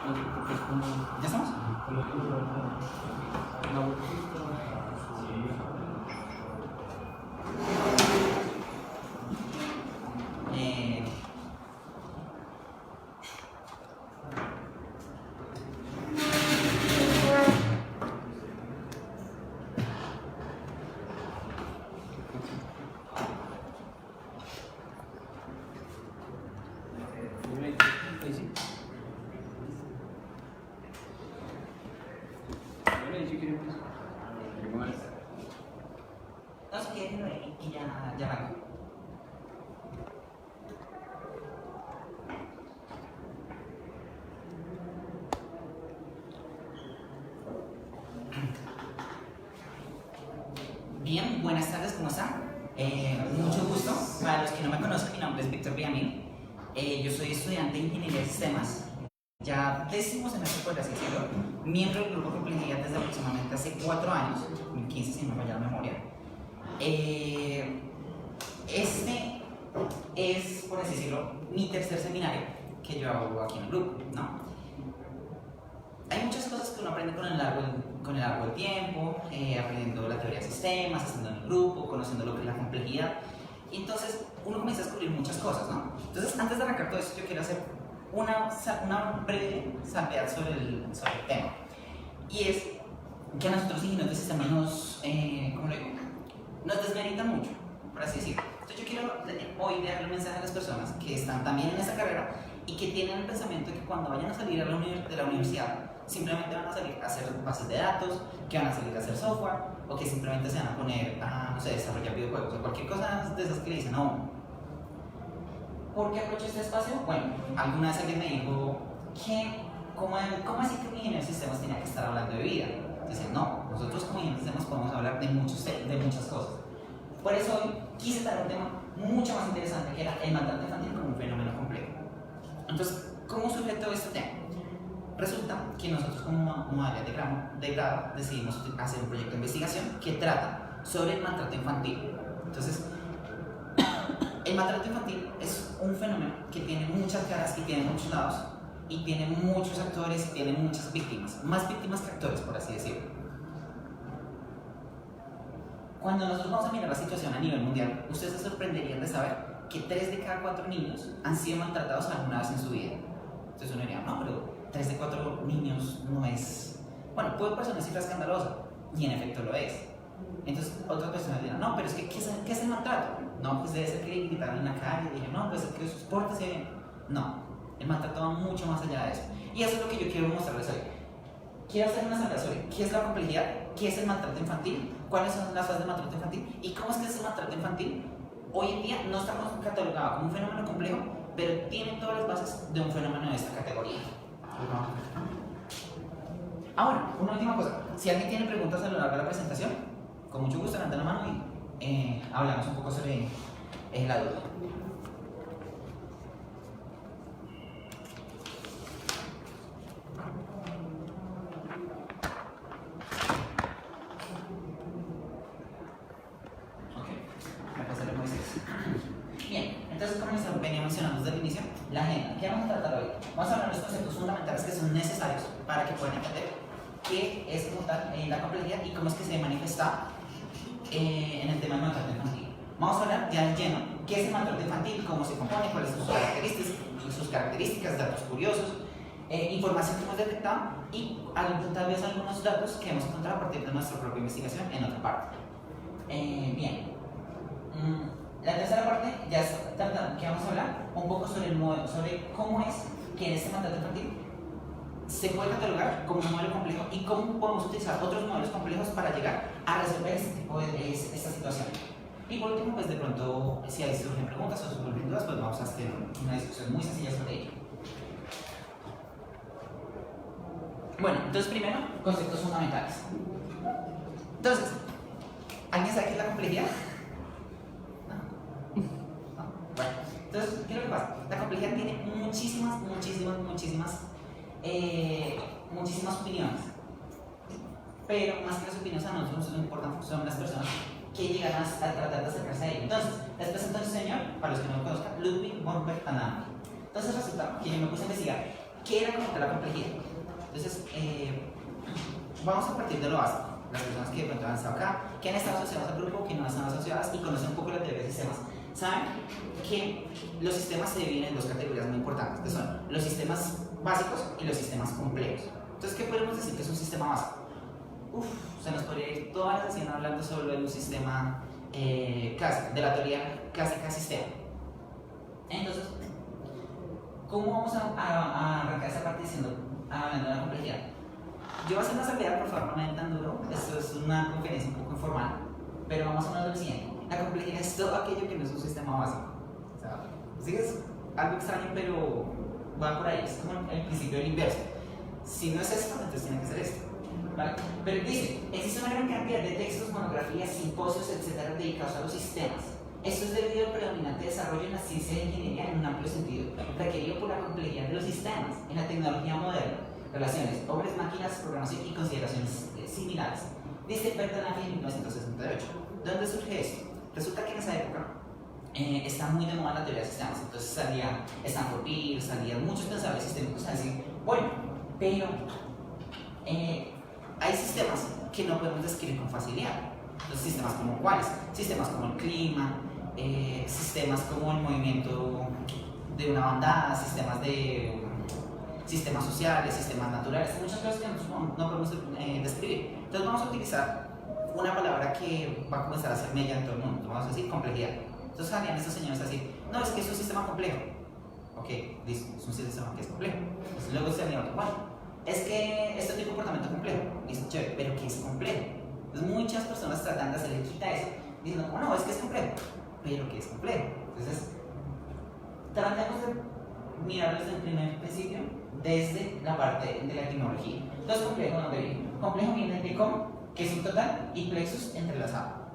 ¿Ya estamos? No sé qué y ya arranco. Bien, buenas tardes, ¿cómo están? Mucho gusto. Para los que no me conocen, mi nombre es Víctor Villamil. Yo soy estudiante de Ingeniería de Sistemas, ya décimo semestre por así decirlo, miembro del grupo de complejidad desde aproximadamente hace 4 años, 2015 si no me falla la memoria. Este es, por así decirlo, mi tercer seminario que yo hago aquí en el grupo, ¿no? Hay muchas cosas que uno aprende con el largo del tiempo, aprendiendo la teoría de sistemas, haciendo en el grupo, conociendo lo que es la complejidad. Y entonces uno comienza a descubrir muchas cosas, ¿no? Entonces, antes de arrancar todo esto, yo quiero hacer una breve salvedad sobre el tema. Y es que a nosotros ingenieros de sistemas nos desmeritan mucho, por así decirlo. Entonces yo quiero hoy darle un mensaje a las personas que están también en esta carrera y que tienen el pensamiento de que cuando vayan a salir de la universidad simplemente van a salir a hacer bases de datos, que van a salir a hacer software o que simplemente se van a poner a, no sé, desarrollar videojuegos o cualquier cosa de esas que le dicen no. ¿Por qué aprovecho este espacio? Bueno, alguna vez alguien me dijo ¿cómo así que un ingeniero de sistemas tenía que estar hablando de vida? Dicen, no, nosotros como ingenieros de sistemas podemos hablar de muchas cosas. Por eso hoy quise traer un tema mucho más interesante que era el maltrato infantil como un fenómeno complejo. Entonces, ¿cómo surge todo este tema? Resulta que nosotros como modalidad de grado decidimos hacer un proyecto de investigación que trata sobre el maltrato infantil. Entonces, el maltrato infantil es un fenómeno que tiene muchas caras y tiene muchos lados y tiene muchos actores y tiene muchas víctimas, más víctimas que actores, por así decirlo. Cuando nosotros vamos a mirar la situación a nivel mundial, ustedes se sorprenderían de saber que 3 de cada 4 niños han sido maltratados alguna vez en su vida. Entonces uno diría, no, pero 3 de 4 niños no es... Bueno, puede parecer una cifra escandalosa, y en efecto lo es. Entonces otras personas dirán, no, pero es que ¿qué es el maltrato? No, pues debe ser que le gritaron en la calle, y dije, no, pues es que sus portes se ven. No, el maltrato va mucho más allá de eso. Y eso es lo que yo quiero mostrarles hoy. Quiero hacer una salvedad sobre qué es la complejidad, qué es el maltrato infantil, cuáles son las fases del maltrato infantil y cómo es que ese maltrato infantil hoy en día no está catalogado como un fenómeno complejo, pero tiene todas las bases de un fenómeno de esta categoría. Ahora, una última cosa, si alguien tiene preguntas a lo largo de la presentación, con mucho gusto levanten la mano y hablamos un poco sobre la duda. Entonces, como venía mencionando desde el inicio, la agenda. ¿Qué vamos a tratar hoy? Vamos a hablar de los conceptos fundamentales que son necesarios para que puedan entender qué es como tal la complejidad y cómo es que se manifiesta en el tema del maltrato infantil. Vamos a hablar ya en lleno qué es el maltrato infantil, cómo se compone, cuáles son sus características, datos curiosos, información que hemos detectado y tal vez algunos datos que hemos encontrado a partir de nuestra propia investigación en otra parte. Bien. La tercera parte ya es que vamos a hablar un poco sobre el modelo, sobre cómo es que en este maltrato infantil se puede catalogar como un modelo complejo y cómo podemos utilizar otros modelos complejos para llegar a resolver este tipo de esta situación. Y por último, pues de pronto, si hay surgen preguntas o surgen dudas, pues vamos a hacer una discusión muy sencilla sobre ello. Bueno, entonces primero, conceptos fundamentales. Entonces, ¿alguien sabe qué es la complejidad? Bueno, entonces, ¿qué es lo que pasa? La complejidad tiene muchísimas opiniones. Pero más que las opiniones a nosotros lo importante son las personas que llegan a tratar de acercarse a ello. Entonces, les presento a un señor, para los que no lo conozcan, Ludwig von Bertalanffy. Entonces resulta que yo me puse a investigar ¿qué era como la complejidad? Entonces, vamos a partir de lo básico. Las personas que de pronto han estado acá, que han estado asociadas al grupo, que no están asociadas y conocen un poco la teoría de sistemas, saben que los sistemas se dividen en dos categorías muy importantes, que son los sistemas básicos y los sistemas complejos. Entonces, ¿qué podemos decir que es un sistema básico? Se nos podría ir toda la sesión hablando sobre un sistema clásico, de la teoría clásica sistema. Entonces, ¿cómo vamos a arrancar esa parte hablando de la complejidad? Yo voy a hacer una salvedad, por favor, no me den tan duro. Esto es una conferencia un poco informal, pero vamos a hablar de lo siguiente. La complejidad es todo aquello que no es un sistema básico. O sea, sí es algo extraño, pero va por ahí. Es como el principio del inverso. Si no es esto, entonces tiene que ser esto. ¿Vale? Pero dice, existe una gran cantidad de textos, monografías, simposios, etcétera, dedicados a los sistemas. Esto es debido al predominante desarrollo en la ciencia de ingeniería en un amplio sentido, requerido por la complejidad de los sistemas, en la tecnología moderna, relaciones, hombres, máquinas, programación y consideraciones similares. Dice Bertalanffy en 1968. ¿Dónde surge esto? Resulta que en esa época está muy de moda la teoría de sistemas. Entonces salía Stanford Peirce, salían muchos pensadores sistémicos a decir, bueno, pero hay sistemas que no podemos describir con facilidad. Entonces, sistemas como cuáles, sistemas como el clima, sistemas como el movimiento de una bandada, sistemas sociales, sistemas naturales, muchas cosas que no podemos describir. Entonces vamos a utilizar una palabra que va a comenzar a ser mella en todo el mundo, vamos a decir complejidad. Entonces salían estos señores así, no, es que es un sistema complejo. Ok, listo, es un sistema que es complejo. Entonces, luego se anima, bueno, es que esto tiene un comportamiento complejo. Listo, chévere, pero ¿qué es complejo? Entonces muchas personas tratan de hacerle quita eso, diciendo, bueno, es que es complejo, pero ¿qué es complejo? Entonces, tratemos de mirarlo desde el primer principio, desde la parte de la etimología. Entonces, complejo, ¿dónde viene? Complejo viene de com, que es un total, y plexus, entrelazado.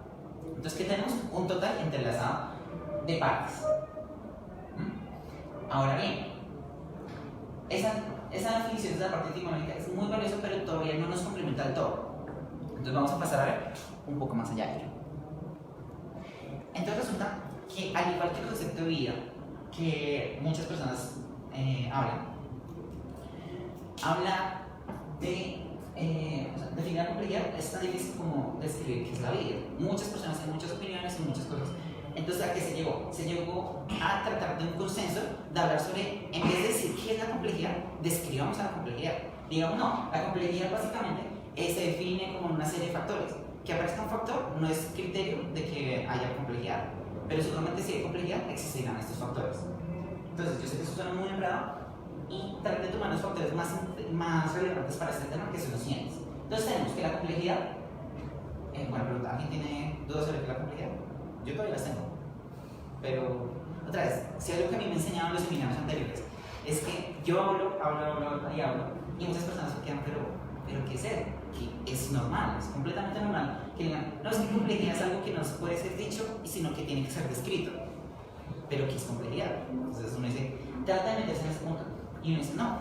Entonces, ¿qué tenemos? Un total entrelazado de partes. Ahora bien, esa definición de la parte etimológica es muy valiosa, pero todavía no nos complementa del todo. Entonces vamos a pasar a ver un poco más allá de ello. Entonces resulta que al igual que el concepto de vida, que muchas personas habla de definir la complejidad, es tan difícil como describir qué es la vida. Muchas personas tienen muchas opiniones y muchas cosas. Entonces, ¿a qué se llegó? Se llegó a tratar de un consenso de hablar sobre, en vez de decir qué es la complejidad, describamos a la complejidad. Digamos, no, la complejidad básicamente se define como una serie de factores. Que aparezca un factor no es criterio de que haya complejidad, pero seguramente si hay complejidad existirán estos factores. Entonces, yo sé que eso suena muy enredado y traté de tomar los factores más relevantes para este tema, que son los siguientes. Entonces, tenemos que la complejidad, buena pregunta, ¿alguien tiene dudas sobre qué es la complejidad? Yo todavía las tengo, pero otra vez, si algo que a mí me enseñaron los seminarios anteriores es que yo hablo y muchas personas se quedan, pero ¿qué es eso? Que es normal, es completamente normal que digan, no, es que complejidad es algo que no puede ser dicho, sino que tiene que ser descrito. Pero ¿qué es complejidad? Entonces uno dice, trata de meterse en ese punto, y uno dice, no,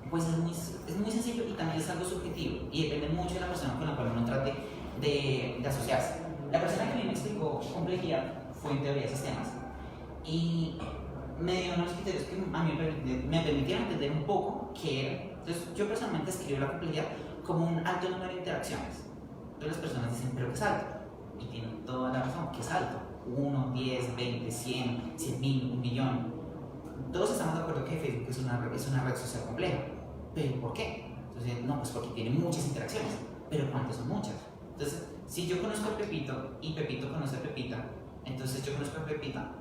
pues es muy sencillo y también es algo subjetivo y depende mucho de la persona con la cual uno trate de asociarse. La persona que a mí me explicó complejidad fue en teoría de sistemas y me dio unos criterios que a mí me permitieron entender un poco qué era. Entonces, yo personalmente escribo la complejidad como un alto número de interacciones. Entonces, las personas dicen, ¿pero qué es alto? Y tienen toda la razón, ¿qué es alto? 1, 10, 20, 100, 100.000, 1.000.000. Todos estamos de acuerdo que Facebook es una red social compleja. ¿Pero por qué? Entonces, no, pues porque tiene muchas interacciones. ¿Pero cuántas son muchas? Entonces, si yo conozco a Pepito y Pepito conoce a Pepita, entonces yo conozco a Pepita.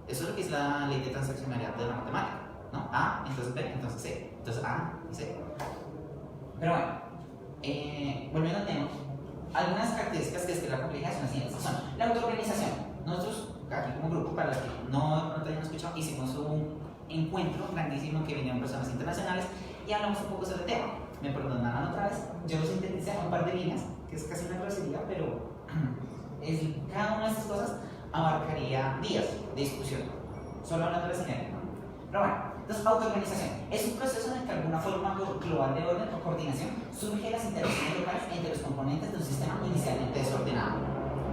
Eso es lo que es la ley de transaccionalidad de la matemática, ¿no? A, entonces B, entonces C. Entonces A y C. Pero bueno, volviendo al tema, algunas características que es la complejidad son las siguientes. Son la autoorganización. Nosotros, aquí como grupo, para los que no hayan escuchado, hicimos un encuentro grandísimo que vinieron personas internacionales y hablamos un poco sobre el tema. Me perdonarán otra vez, yo lo sinteticé a un par de líneas, que es casi una grosería, pero cada una de estas cosas abarcaría días de discusión, solo hablando de la sinergia, ¿no? Pero bueno, entonces autoorganización es un proceso en el que alguna forma global de orden o coordinación surge de las interacciones locales entre los componentes de un sistema inicialmente desordenado.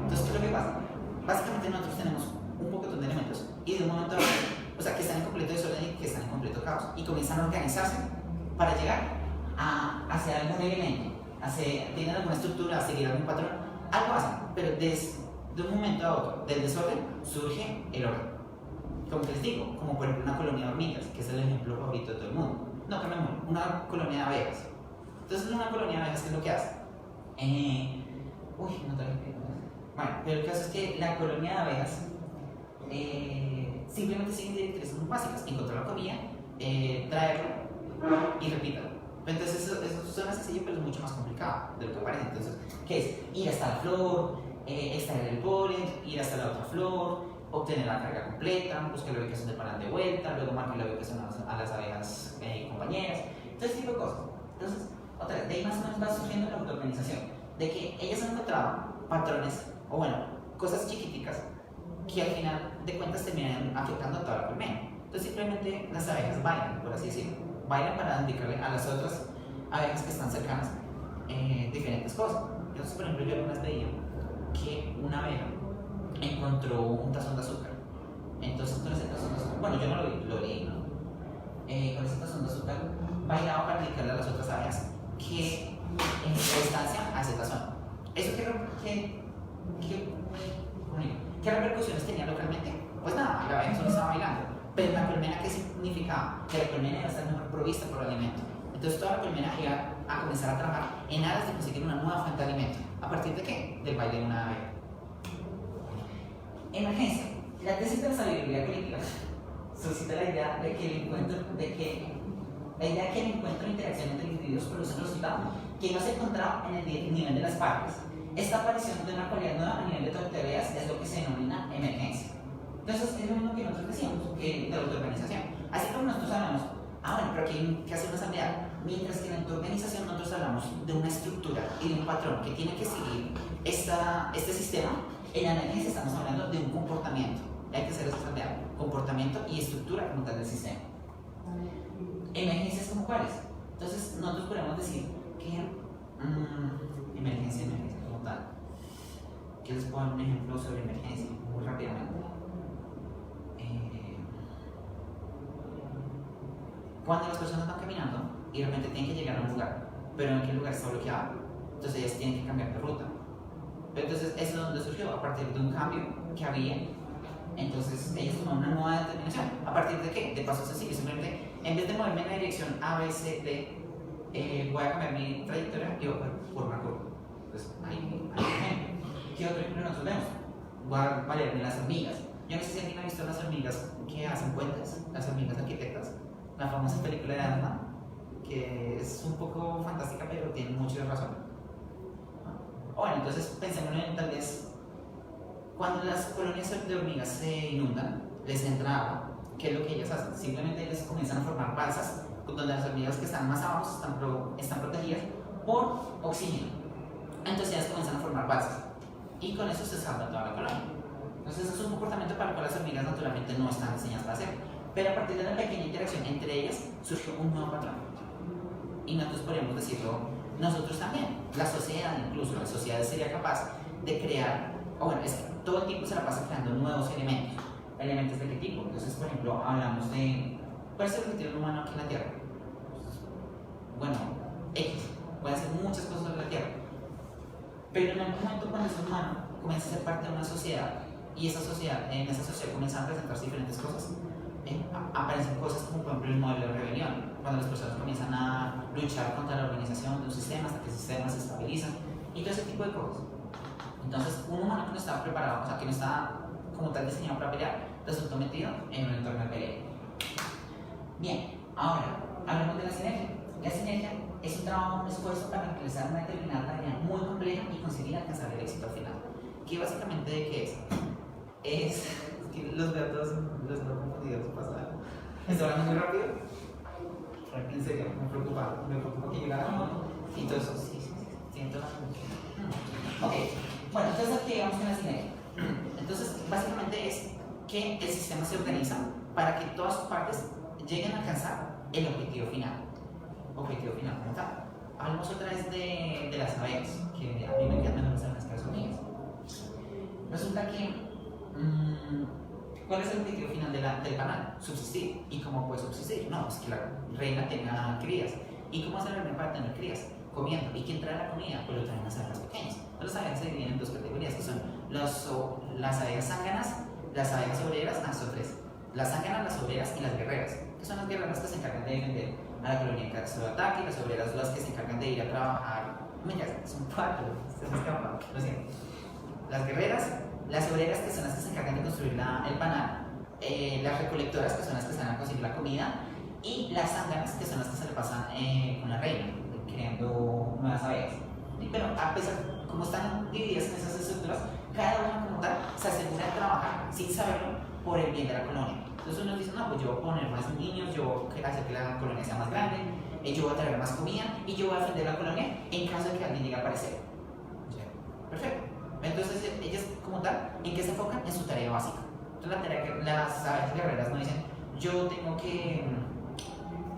Entonces, ¿qué es lo que pasa? Básicamente nosotros tenemos un poco de elementos y de un momento a otro, o sea, que están en completo desorden y que están en completo caos y comienzan a organizarse para llegar a hacer algún elemento, tienen alguna estructura, seguir algún patrón, algo hacen, pero desde un momento a otro, del desorden, surge el orden. Como que les digo, como por ejemplo una colonia de hormigas, que es el ejemplo favorito de todo el mundo. No, que me muero, una colonia de abejas. Entonces, una colonia de abejas, ¿qué es lo que hace? No traje que. Bueno, pero el caso es que la colonia de abejas simplemente sigue directrices muy básicas: encontrar la comida, traerlo y repítanlo. Entonces, eso suena sencillo, pero es mucho más complicado de lo que parece. Entonces, ¿qué es? Ir hasta la flor, extraer el polen, ir hasta la otra flor, obtener la carga completa, buscar la ubicación del panal de vuelta, luego marcar la ubicación a las abejas compañeras, todo ese tipo de cosas. Entonces, otra vez, de ahí más o menos va surgiendo la autoorganización, de que ellas han encontrado patrones, o bueno, cosas chiquiticas, que al final de cuentas terminan afectando a toda la colmena. Entonces, simplemente las abejas bailan, por así decirlo, bailan para indicarle a las otras abejas que están cercanas diferentes cosas. Entonces, por ejemplo, yo algunas veía que una abeja encontró un tazón de azúcar. Entonces, con ese tazón de azúcar, bueno, yo no lo vi, lo leí, ¿no? Con ese tazón de azúcar bailaba para indicarle a las otras abejas que en distancia a ese tazón. ¿Eso qué repercusiones tenía localmente? Pues nada, la abeja solo estaba bailando. Pero la colmena, ¿qué significaba? Que la colmena iba a estar mejor provista por alimento. Entonces, toda la colmena iba a comenzar a trabajar en aras de conseguir una nueva fuente de alimento. ¿A partir de qué? Del baile de una abeja. Emergencia. La tesis de la sabiduría colectiva suscita la idea de que el encuentro de interacción entre individuos produce un resultado que no se encontraba en el nivel de las partes. Esta aparición de una cualidad nueva a nivel de tareas es lo que se denomina emergencia. Entonces, es lo mismo que nosotros decíamos, que de la autoorganización. Así como nosotros hablamos, bueno, pero aquí hay que hacer una asamblea. Mientras que en la autoorganización nosotros hablamos de una estructura y de un patrón que tiene que seguir este sistema, en la emergencia estamos hablando de un comportamiento. Hay que hacer esa asamblea, comportamiento y estructura como tal del sistema. ¿Emergencias como cuáles? Entonces, nosotros podemos decir que emergencia como tal. ¿Qué les pongo un ejemplo sobre emergencia? Muy rápidamente. Cuando las personas van caminando y de repente tienen que llegar a un lugar, pero en aquel lugar está bloqueado, entonces ellas tienen que cambiar de ruta. Pero entonces, eso es donde surgió, a partir de un cambio que había. Entonces, ellos tomaron una nueva determinación. ¿A partir de qué? De pasos sencillos. Simplemente, en vez de moverme en la dirección A, B, C, D, voy a cambiar mi trayectoria y voy por una curva. Entonces, ahí un ejemplo. ¿Qué otro ejemplo nosotros vemos? Voy a valerme las hormigas. Yo no sé si alguien ha visto las hormigas que hacen puentes, las hormigas arquitectas. La famosa película de Ant-Man, que es un poco fantástica, pero tiene mucha razón. Bueno, entonces pensemos en tal vez cuando las colonias de hormigas se inundan, les entra agua. ¿Qué es lo que ellas hacen? Simplemente ellas comienzan a formar balsas donde las hormigas que están más abajo están protegidas por oxígeno. Entonces ellas comienzan a formar balsas y con eso se salva toda la colonia. Entonces eso es un comportamiento para el cual las hormigas naturalmente no están diseñadas para hacer. Pero a partir de una pequeña interacción entre ellas surgió un nuevo patrón. Y nosotros podríamos decirlo, nosotros también, la sociedad incluso, la sociedad sería capaz de crear, es que todo el tiempo se la pasa creando nuevos elementos. ¿Elementos de qué tipo? Entonces, por ejemplo, hablamos de, ¿cuál es el objetivo humano aquí en la Tierra? Bueno, X, puede hacer muchas cosas sobre la Tierra. Pero en algún momento cuando el humano comienza a ser parte de una sociedad, y en esa sociedad comienzan a presentarse diferentes cosas, aparecen cosas como por ejemplo el modelo de rebelión, cuando las personas comienzan a luchar contra la organización de un sistema hasta que el sistema se estabiliza y todo ese tipo de cosas. Entonces, un humano que no estaba preparado, que no estaba como tal diseñado para pelear, resultó metido en un entorno de pelea. Bien, ahora hablamos de la sinergia. La sinergia es un trabajo, un esfuerzo para realizar una determinada tarea muy compleja y conseguir alcanzar el éxito al final. ¿Qué básicamente de qué es? Es que los datos los veo confundidos, pasa. Estoy hablando muy rápido. En serio, me preocupa que llegara y todo eso. Sí, siento. Ok, bueno, entonces aquí llegamos con la sinergia. Entonces, básicamente es que el sistema se organiza para que todas sus partes lleguen a alcanzar el objetivo final. Objetivo final, ¿cómo está? Hablamos otra vez de las abejas, que a mí me encantan las abejas que las hormigas. Resulta que ¿Cuál es el objetivo final del panal? Subsistir. ¿Y cómo puede subsistir? No, pues que la reina tenga crías. ¿Y cómo hace la reina para tener crías? Comiendo. ¿Y quién trae la comida? Pues lo traen las abejas pequeñas. Las abejas se dividen en dos categorías, que son las abejas zánganas, las abejas obreras, son tres. Las zánganas, las obreras y las guerreras, que son las guerreras que se encargan de defender a la colonia en caso de ataque, y las obreras las que se encargan de ir a trabajar. Mira, son cuatro, se me escapa, lo siento. Las guerreras, las obreras, que son las que se encargan de construir el panal, las recolectoras, que son las que se van a conseguir la comida, y las zánganas, que son las que se le pasan con la reina, creando nuevas abejas. Pero a pesar, como están divididas en esas estructuras, cada una como tal se asegura de trabajar sin saberlo por el bien de la colonia. Entonces uno dice, no, pues yo voy a poner más niños, yo voy a hacer que la colonia sea más grande, yo voy a traer más comida y yo voy a defender la colonia en caso de que alguien llegue a aparecer. Perfecto. Entonces ellas como tal, ¿en qué se enfocan? En su tarea básica. Entonces la tarea que las abejas guerreras no dicen, yo tengo que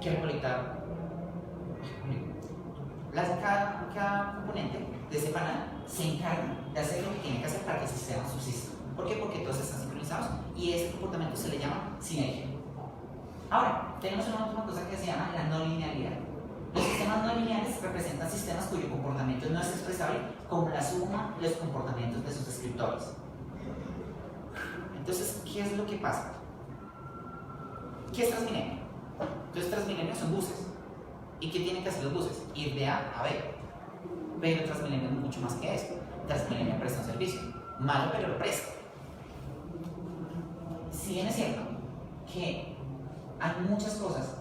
recolectar. Cada componente de ese panel se encarga de hacer lo que tiene que hacer para que el sistema subsista. ¿Por qué? Porque todos están sincronizados y ese comportamiento se le llama sinergia. Ahora, tenemos una última cosa que se llama la no linealidad. Los sistemas no lineales representan sistemas cuyo comportamiento no es expresable como la suma de los comportamientos de sus descriptores. Entonces, ¿qué es lo que pasa? ¿Qué es Transmilenio? Entonces, Transmilenio son buses. ¿Y qué tienen que hacer los buses? Ir de A a B. Pero Transmilenio es mucho más que eso. Transmilenio presta un servicio. Malo, pero lo presta. Si bien es cierto que hay muchas cosas,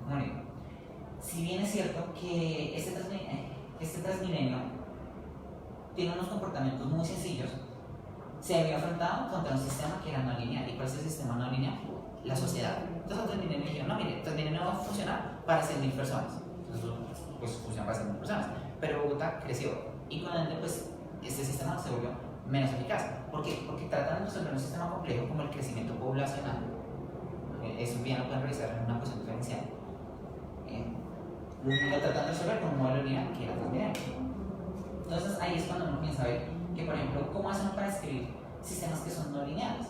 ¿cómo digo? Si bien es cierto que este Transmilenio tiene unos comportamientos muy sencillos, se había enfrentado contra un sistema que era no lineal. ¿Y cuál es el sistema no lineal? La sociedad. Entonces Transmilenio dijeron, no, mire, Transmilenio va a funcionar para 100.000 personas. Entonces, pues funciona para 100.000 personas. Pero Bogotá creció y con ende, pues, este sistema se volvió menos eficaz. ¿Por qué? Porque tratan de resolver un sistema complejo como el crecimiento poblacional. Eso bien lo pueden revisar en una cuestión diferencial. Lo tratan de resolver con un modelo lineal que era Transmilenio. Entonces ahí es cuando uno piensa ver que, por ejemplo, ¿cómo hacen para escribir sistemas que son no lineales?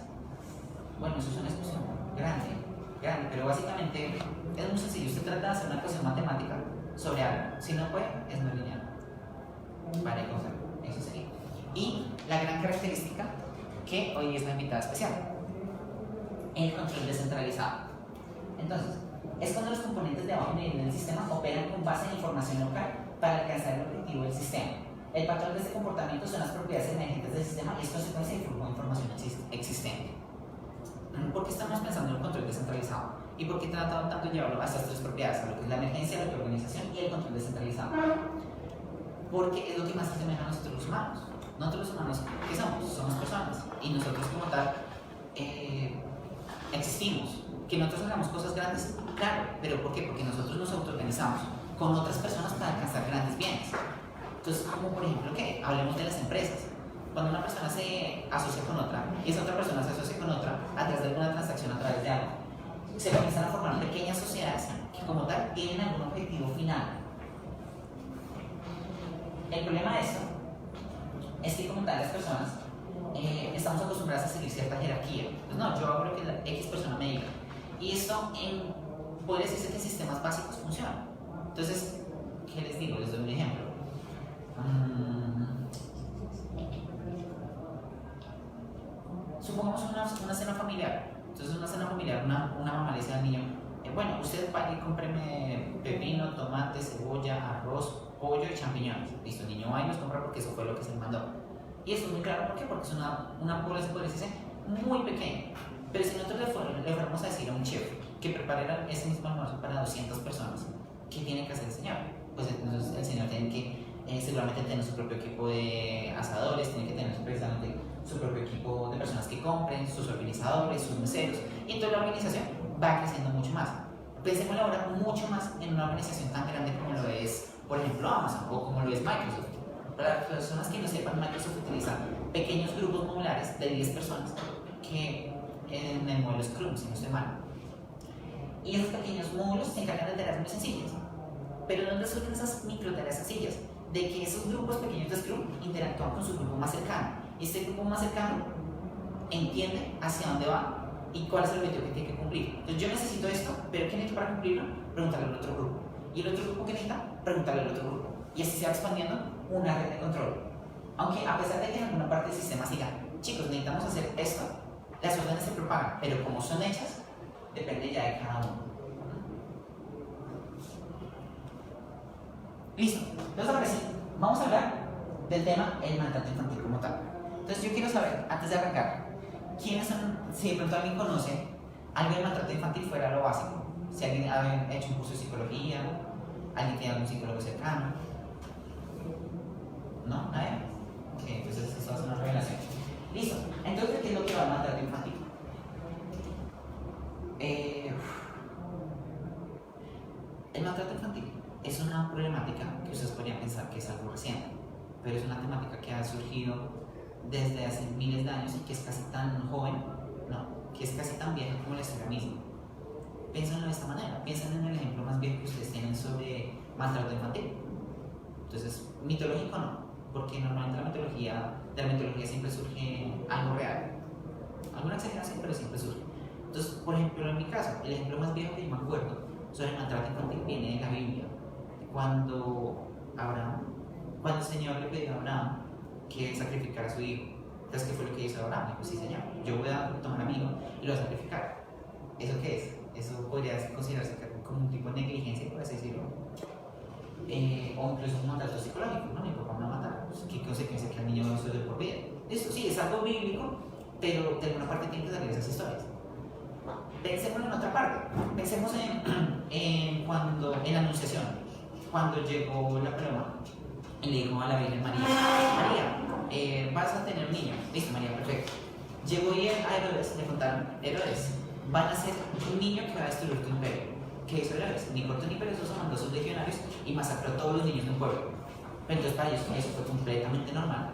Bueno, eso es una discusión grande, pero básicamente es muy sencillo. Usted trata de hacer una ecuación matemática sobre algo. Si no puede, es no lineal. Vale, eso sería. Y la gran característica que hoy es la invitada especial, el control descentralizado. Entonces, es cuando los componentes de abajo nivel del sistema operan con base en información local para alcanzar el objetivo del sistema. El patrón de este comportamiento son las propiedades emergentes del sistema y es consecuencia del flujo de información existente. ¿Por qué estamos pensando en el control descentralizado? ¿Y por qué tratamos tanto de llevarlo a estas tres propiedades? A lo que es la emergencia, la autoorganización y el control descentralizado. Porque es lo que más se asemeja a nosotros los humanos. Nosotros los humanos, ¿qué somos? Somos personas. Y nosotros como tal existimos. Que nosotros hagamos cosas grandes, claro. ¿Pero por qué? Porque nosotros nos autoorganizamos con otras personas para alcanzar grandes bienes. Entonces, como por ejemplo, ¿qué? Hablemos de las empresas. Cuando una persona se asocia con otra y esa otra persona se asocia con otra a través de alguna transacción, a través de algo, se comienzan a formar pequeñas sociedades que como tal tienen algún objetivo final. El problema de esto es que como tal las personas estamos acostumbradas a seguir cierta jerarquía. Pues no, yo hago lo que la X persona me diga. Y esto puede decirse que en sistemas básicos funciona. Entonces, ¿qué les digo? Les doy un ejemplo. Supongamos una cena familiar. Entonces, una cena familiar, una mamá le dice al niño, bueno, usted vaya y cómpreme pepino, tomate, cebolla, arroz, pollo y champiñones. Listo, el niño va y los compra porque eso fue lo que se le mandó. Y eso es muy claro, ¿por qué? Porque es una población, puede decirse, muy pequeña. Pero si nosotros le fuéramos a decir a un chef que prepare ese mismo almuerzo para 200 personas, ¿qué tiene que hacer el señor? Pues entonces el señor tiene que seguramente tener su propio equipo de asadores, tiene que tener precisamente su propio equipo de personas que compren, sus organizadores, sus meseros, y entonces la organización va creciendo mucho más. Pensemos ahora mucho más en una organización tan grande como lo es, por ejemplo, Amazon o como lo es Microsoft. Para las personas que no sepan, Microsoft utiliza pequeños grupos modulares de 10 personas que en el modelo Scrum, si no estoy mal. Y esos pequeños módulos se encargan de tareas muy sencillas. Pero ¿dónde surgen esas micro tareas sencillas? De que esos grupos pequeños de Scrum interactúan con su grupo más cercano. Y este grupo más cercano entiende hacia dónde va y cuál es el objetivo que tiene que cumplir. Entonces yo necesito esto, pero ¿qué necesito para cumplirlo? Preguntarle al otro grupo. Y el otro grupo que necesita, preguntarle al otro grupo. Y así se va expandiendo una red de control. Aunque a pesar de que en alguna parte del sistema siga, chicos, necesitamos hacer esto, las órdenes se propagan, pero como son hechas, depende ya de cada uno. Listo. Entonces ahora sí, vamos a hablar del tema el maltrato infantil como tal. Entonces yo quiero saber, antes de arrancar, quiénes son, si de pronto alguien conoce algo de maltrato infantil fuera lo básico. Si alguien ha hecho un curso de psicología, alguien tiene algún psicólogo cercano. ¿No? ¿Nadie? Ok, entonces eso es una revelación. Listo. Entonces, ¿qué es lo que va a maltrato infantil? El maltrato infantil es una problemática que ustedes podrían pensar que es algo reciente, pero es una temática que ha surgido desde hace miles de años y que es casi tan joven, no, que es casi tan vieja como la historia misma. Piénsenlo de esta manera, piensen en el ejemplo más viejo que ustedes tienen sobre maltrato infantil. Entonces, mitológico no, porque normalmente de la mitología siempre surge algo real. Alguna exageración, pero siempre surge. Entonces, por ejemplo, en mi caso, el ejemplo más viejo que yo me acuerdo sobre el maltrato infantil viene de la Biblia. Cuando el Señor le pidió a Abraham que sacrificara a su hijo. Entonces, ¿qué fue lo que hizo Abraham? Dijo, sí, Señor, yo voy a tomar a mi hijo y lo voy a sacrificar. ¿Eso qué es? Eso podría considerarse como un tipo de negligencia, por así decirlo. O incluso un maltrato psicológico, ¿no? Mi papá me va a matar. Pues, ¿qué consecuencia que el niño no de por vida? Eso sí, es algo bíblico, pero de alguna parte tienen que salir esas historias. Pensemos en otra parte. Pensemos en la Anunciación, cuando llegó la paloma y le dijo a la Virgen María, María, vas a tener un niño. Listo, María, perfecto. Llegó y a Herodes le contaron, Herodes, van a ser un niño que va a destruir tu imperio. ¿Qué hizo Herodes? Ni corto ni perezoso, mandó a sus legionarios y masacró a todos los niños de un pueblo. Pero entonces para ellos eso fue completamente normal,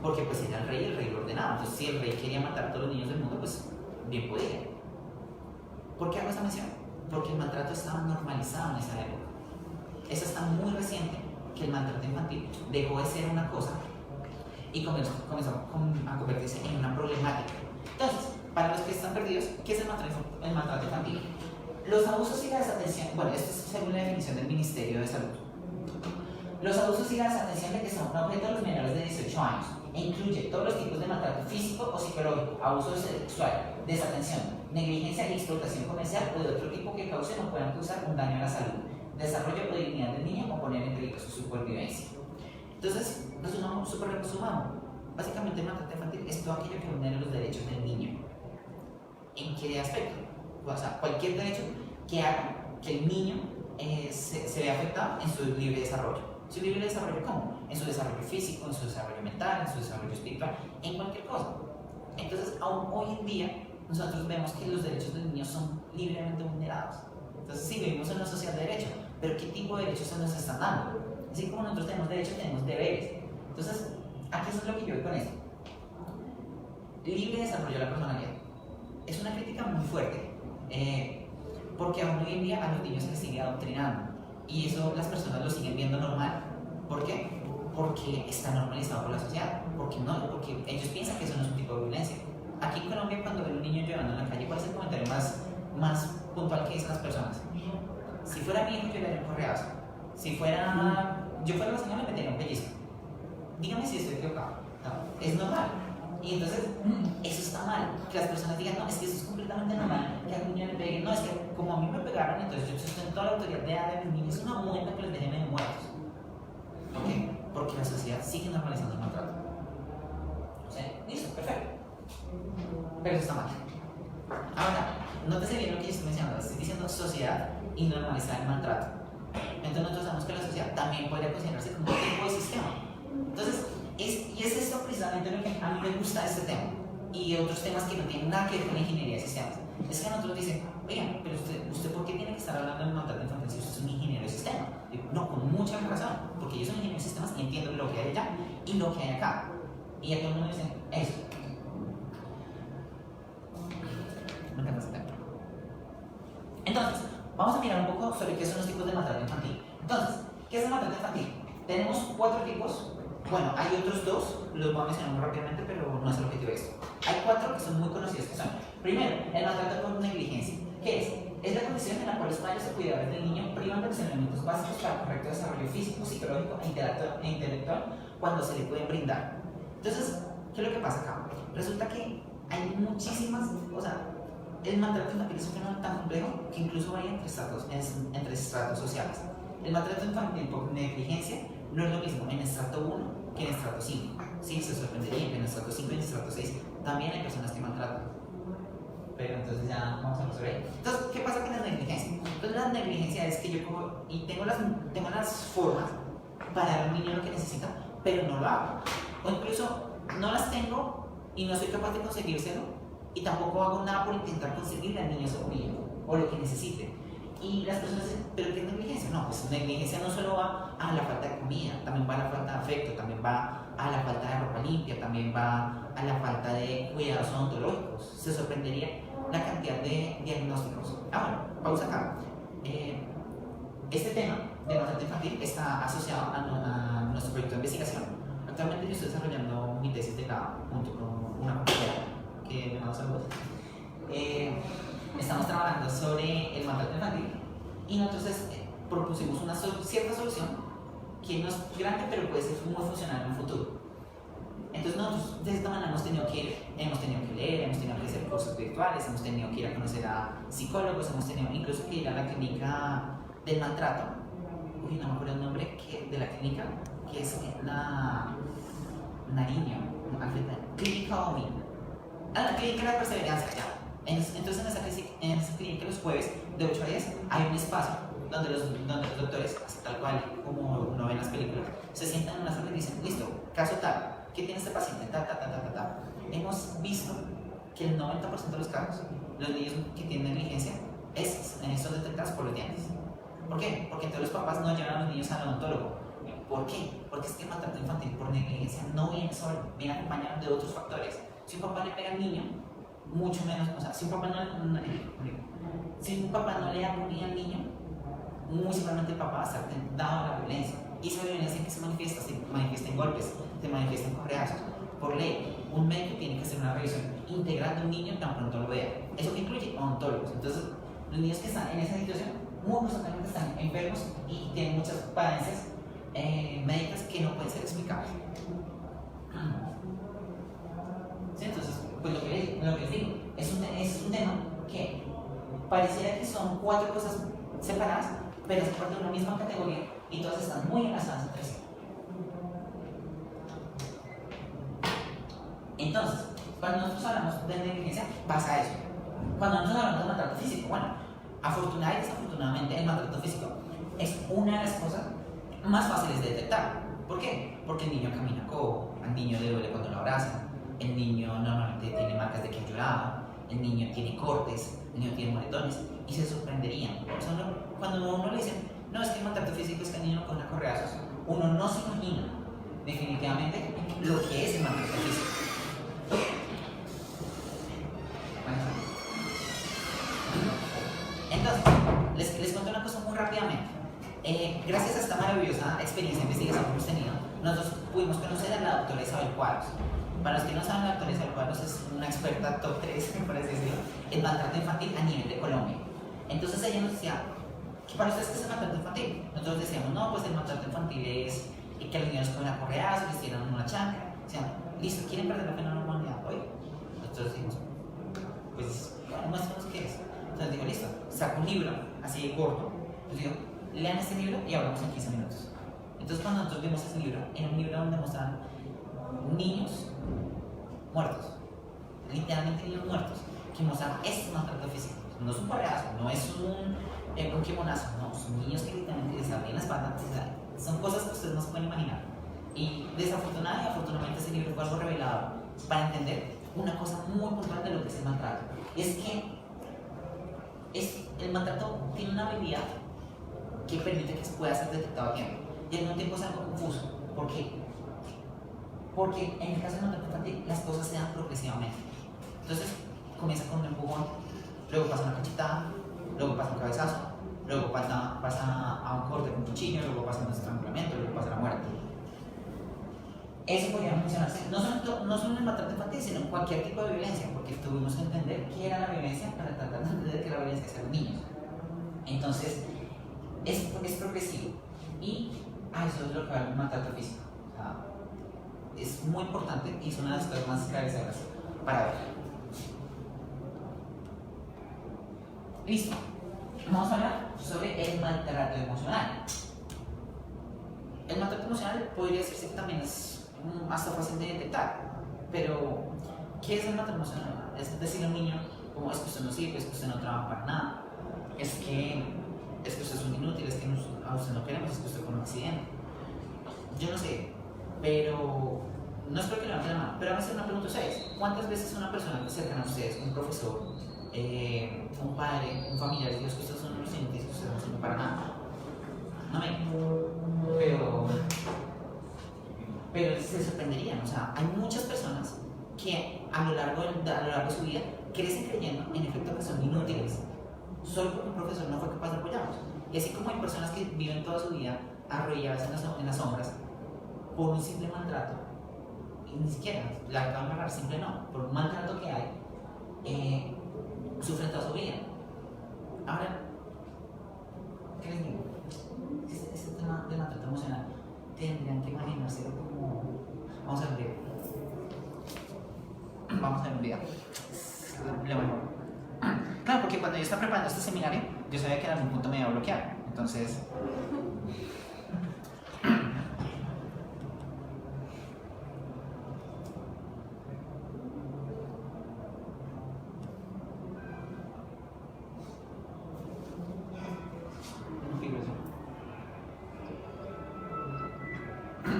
porque pues era el rey lo ordenaba. Entonces si el rey quería matar a todos los niños del mundo, pues bien podía. ¿Por qué hago esta mención? Porque el maltrato estaba normalizado en esa época. Es hasta muy reciente que el maltrato infantil dejó de ser una cosa y comenzó a convertirse en una problemática. Entonces, para los que están perdidos, ¿qué es el maltrato infantil? Los abusos y la desatención, bueno, esto es según la definición del Ministerio de Salud. Los abusos y la desatención de que son objeto de los menores de 18 años e incluye todos los tipos de maltrato físico o psicológico, abuso sexual, desatención, negligencia y explotación comercial o de otro tipo que cause o puedan causar un daño a la salud, desarrollo o dignidad del niño o poner en peligro su supervivencia. Entonces, resumamos. Básicamente el maltrato infantil es todo aquello que vulnera los derechos del niño. ¿En qué aspecto? O sea, cualquier derecho que haga que el niño se vea afectado en su libre desarrollo. ¿Su libre desarrollo cómo? En su desarrollo físico, en su desarrollo mental, en su desarrollo espiritual, en cualquier cosa. Entonces, aún hoy en día, nosotros vemos que los derechos del niño son libremente vulnerados. Entonces, sí, vivimos en una sociedad de derechos, pero ¿qué tipo de derechos se nos están dando? Así como nosotros tenemos derechos, tenemos deberes. Entonces, aquí es lo que yo veo con esto. Libre desarrollo de la personalidad. Es una crítica muy fuerte. Porque aún hoy en día a los niños se les sigue adoctrinando y eso las personas lo siguen viendo normal. ¿Por qué? Porque está normalizado por la sociedad, porque ellos piensan que eso no es un tipo de violencia. Aquí en Colombia, cuando ven a un niño llorando en la calle, ¿cuál es el comentario más puntual que dicen las personas? Si fuera mi hijo, yo le daría un correazo. Si yo fuera la señora, le metería un pellizco. Dígame si estoy equivocado. No, es normal. Y entonces, eso está mal. Que las personas digan, no, es que eso es completamente normal. Que a un niño le peguen. No, es que como a mí me pegaron, entonces yo sustento toda la autoridad de mis niños. Es una muerte que les dejen de muertos. ¿Por qué? Porque la sociedad sigue normalizando el maltrato. O sea, listo, perfecto. Pero eso está mal. Ahora, nótese bien lo que yo estoy mencionando. Estoy diciendo sociedad y normalizar el maltrato. Entonces nosotros sabemos que la sociedad también podría considerarse como un tipo de sistema. Entonces, es esto precisamente lo que a mí me gusta de este tema y otros temas que no tienen nada que ver con la ingeniería de sistemas. Es que a nosotros dicen, oigan, pero usted ¿por qué tiene que estar hablando de maltrato infantil si usted es un ingeniero de sistemas? Digo, no, con mucha razón, porque yo soy ingeniero de sistemas y entiendo lo que hay allá y lo que hay acá. Y a todo el mundo dice, eso. Me encanta este tema. Entonces, vamos a mirar un poco sobre qué son los tipos de maltrato infantil. Entonces, ¿qué es el maltrato infantil? Tenemos 4 tipos Bueno, hay otros dos, los voy a mencionar muy rápidamente, pero no es el objetivo de esto. Hay cuatro que son muy conocidos, que son, primero, el maltrato por negligencia. ¿Qué es? Es la condición en la cual los padres o cuidadores del niño privan de los elementos básicos para el correcto desarrollo físico, psicológico e intelectual cuando se le pueden brindar. Entonces, ¿qué es lo que pasa acá? Resulta que hay muchísimas, o sea, el maltrato infantil es un fenómeno tan complejo que incluso varía entre estratos sociales. El maltrato infantil por negligencia no es lo mismo en estrato 1 que en estrato 5. Sí, se sorprendería que en estrato 5 y en estrato 6 también hay personas que maltratan. Pero entonces ya vamos a resolver ahí. Entonces, ¿qué pasa con la negligencia? Entonces, la negligencia es que yo cojo y tengo las formas para dar al niño lo que necesita, pero no lo hago. O incluso no las tengo y no soy capaz de conseguírselo, y tampoco hago nada por intentar conseguirle al niño eso o lo que necesite. Y las personas dicen, ¿pero qué es negligencia? No, pues negligencia no solo va a la falta de comida, también va a la falta de afecto, también va a la falta de ropa limpia, también va a la falta de cuidados odontológicos. Se sorprendería la cantidad de diagnósticos. Bueno, pausa acá. Este tema de maltrato infantil está asociado a nuestro proyecto de investigación. Actualmente yo estoy desarrollando mi tesis de grado junto con una compañera que me manda saludos. Estamos trabajando sobre el maltrato infantil y nosotros propusimos una cierta solución que no es grande, pero puede ser muy funcional en un futuro. Entonces nosotros de esta manera hemos tenido que leer, hemos tenido que hacer cursos virtuales, hemos tenido que ir a conocer a psicólogos, hemos tenido incluso que ir a la clínica del maltrato. Uy, no me acuerdo el nombre de la clínica, que es la Nariño, Clínica OMI. La clínica de la perseverancia, ya. Entonces en esa clínica los jueves de 8 a 10 hay un espacio donde los doctores, tal cual como uno ve en las películas, se sientan en una sala y dicen, listo, caso tal, ¿qué tiene este paciente? Hemos visto que el 90% de los casos, los niños que tienen negligencia, son detectados por los dientes. ¿Por qué? Porque entonces los papás no llevan a los niños al odontólogo. ¿Por qué? Porque es que el maltrato infantil por negligencia no viene solo, viene acompañado de otros factores. Si un papá le pega al niño, mucho menos, o sea, si un papá no le da comida al niño, muy seguramente el papá va a estar tentado a la violencia. Y esa violencia que se manifiesta en golpes, se manifiesta en correazos. Por ley, un médico tiene que hacer una revisión integral de un niño tan pronto lo vea. Eso que incluye odontólogos. Entonces, los niños que están en esa situación, muy probablemente están enfermos y tienen muchas carencias médicas que no pueden ser explicables. ¿Sí? Entonces, pues lo que les digo, es un tema que pareciera que son 4 cosas separadas, pero se parte de una misma categoría y todas están muy enlazadas entre sí. Entonces, cuando nosotros hablamos de negligencia, pasa eso. Cuando nosotros hablamos de maltrato físico, bueno, afortunadamente y desafortunadamente el maltrato físico es una de las cosas más fáciles de detectar. ¿Por qué? Porque el niño camina cojo, al niño le duele cuando lo abrazan, el niño normalmente tiene marcas de que ha llorado, el niño tiene cortes, el niño tiene moretones, y se sorprenderían. Cuando uno le dice, no, es que el maltrato físico es que el niño con correazos, uno no se imagina definitivamente lo que es el maltrato físico. Entonces, les cuento una cosa muy rápidamente. Gracias a esta maravillosa experiencia de investigación que hemos tenido, nosotros pudimos conocer a la doctora Isabel Cuadros. Para los que no saben, la doctora Isabel Cuadros es una experta top 3, por así decirlo, en maltrato infantil a nivel de Colombia. Entonces ella nos decía, ¿para ustedes qué es el maltrato infantil? Nosotros decíamos, no, pues el maltrato infantil es que los niños con correazos, les tiran una chancla. Decían, listo, ¿quieren perder la pena en la humanidad hoy? Nosotros decimos, pues, bueno, muéstranos qué es. Entonces digo, listo, saco un libro así de corto. Entonces digo, lean este libro y hablamos en 15 minutos. Entonces cuando nosotros vimos ese libro, era un libro donde mostraban niños muertos, literalmente niños muertos, que mostraban este maltrato físico. No es un correazo, no es un quimonazo, no, son niños que literalmente les abrían la espalda. O sea, son cosas que ustedes no se pueden imaginar. Y desafortunadamente y afortunadamente ese libro fue algo revelador para entender una cosa muy puntual de lo que es el maltrato. Y es que el maltrato tiene una habilidad que permite que se pueda ser detectado a tiempo. Y al mismo tiempo es algo confuso. ¿Por qué? Porque en el caso del maltrato infantil las cosas se dan progresivamente. Entonces comienza con un empujón, luego pasa una cachetada, luego pasa un cabezazo, luego pasa a un corte con cuchillo, luego pasa un estrangulamiento, luego pasa la muerte. Eso podría funcionarse, no solo en el maltrato infantil, sino en cualquier tipo de violencia, porque tuvimos que entender qué era la violencia para tratar de entender qué era la violencia hacia los niños. Entonces, es progresivo. Y a eso es lo que va el maltrato físico. O sea, es muy importante y es una de las cosas más esclarecedoras para ver. Listo. Vamos a hablar sobre el maltrato emocional. El maltrato emocional podría decirse que también es hasta fácil de detectar, pero ¿qué es el maltrato emocional? Es decirle a un niño, como es que usted no sirve, es que usted no trabaja para nada, es que usted es un inútil, es que a usted no queremos, es que usted fue un accidente. Yo no sé, pero no espero que levanten la mano, pero vamos a hacer una pregunta a ustedes. ¿Cuántas veces una persona cercana a ustedes, un profesor, un padre, un familiar, dice que ustedes son unos inútiles, que ustedes no sirven para nada? No me... Pero se sorprenderían, o sea, hay muchas personas que a lo largo de su vida crecen creyendo en efecto que son inútiles, solo porque un profesor no fue capaz de apoyarlos. Y así como hay personas que viven toda su vida arrodilladas en las sombras por un simple maltrato, y ni siquiera la acaban de agarrar, simple no, por un maltrato que hay, sufren toda su vida. Ahora, ¿qué les digo? Este tema de maltrato emocional tendrían que imaginárselo como... Vamos a ver un video. Vamos a ver un video. Lo mejor. Claro, porque cuando yo estaba preparando este seminario, yo sabía que en algún punto me iba a bloquear. Entonces...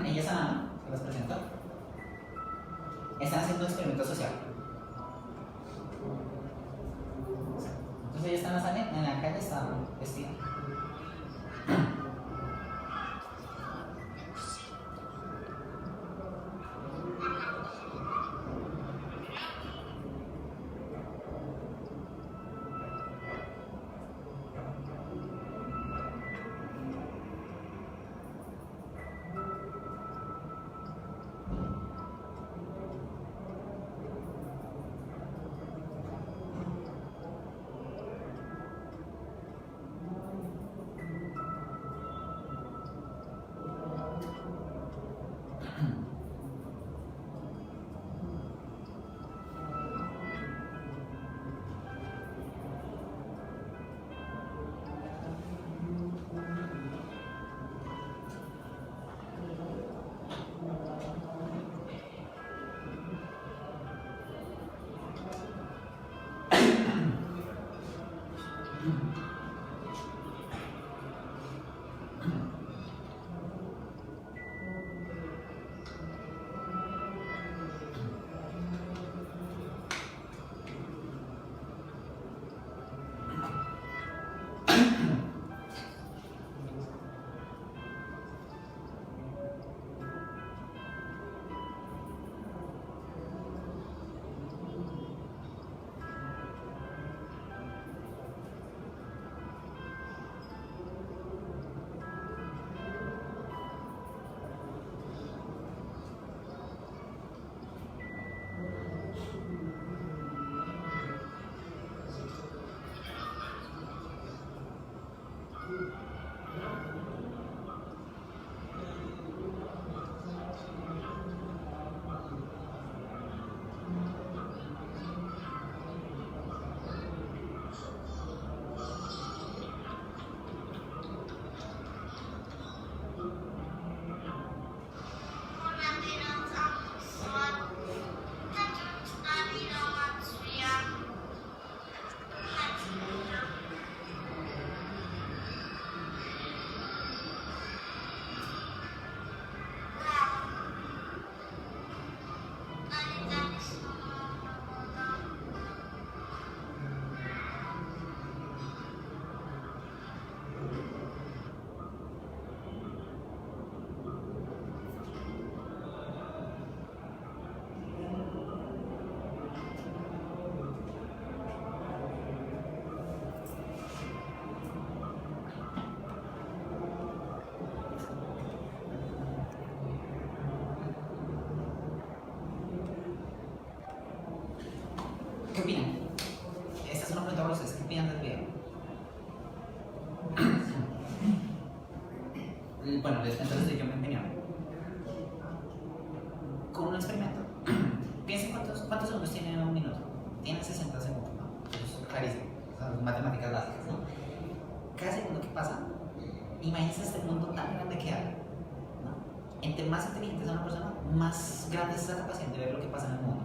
Ella es Ana, se las presento. Están haciendo un experimento social. Entonces ella está en la calle, está vestida. ¿Qué opinan? Esta es una pregunta para ustedes. ¿Qué opinan del video? Bueno, entonces les doy mi opinión. Con un experimento. Piensen cuántos segundos tiene un minuto. Tiene 60 segundos, ¿no? Eso es clarísimo. Son matemáticas básicas, ¿no? Cada segundo que pasa, imagínense este mundo tan grande que hay, ¿no? Entre más inteligente sea una persona, más grande es esa capacidad de ver lo que pasa en el mundo.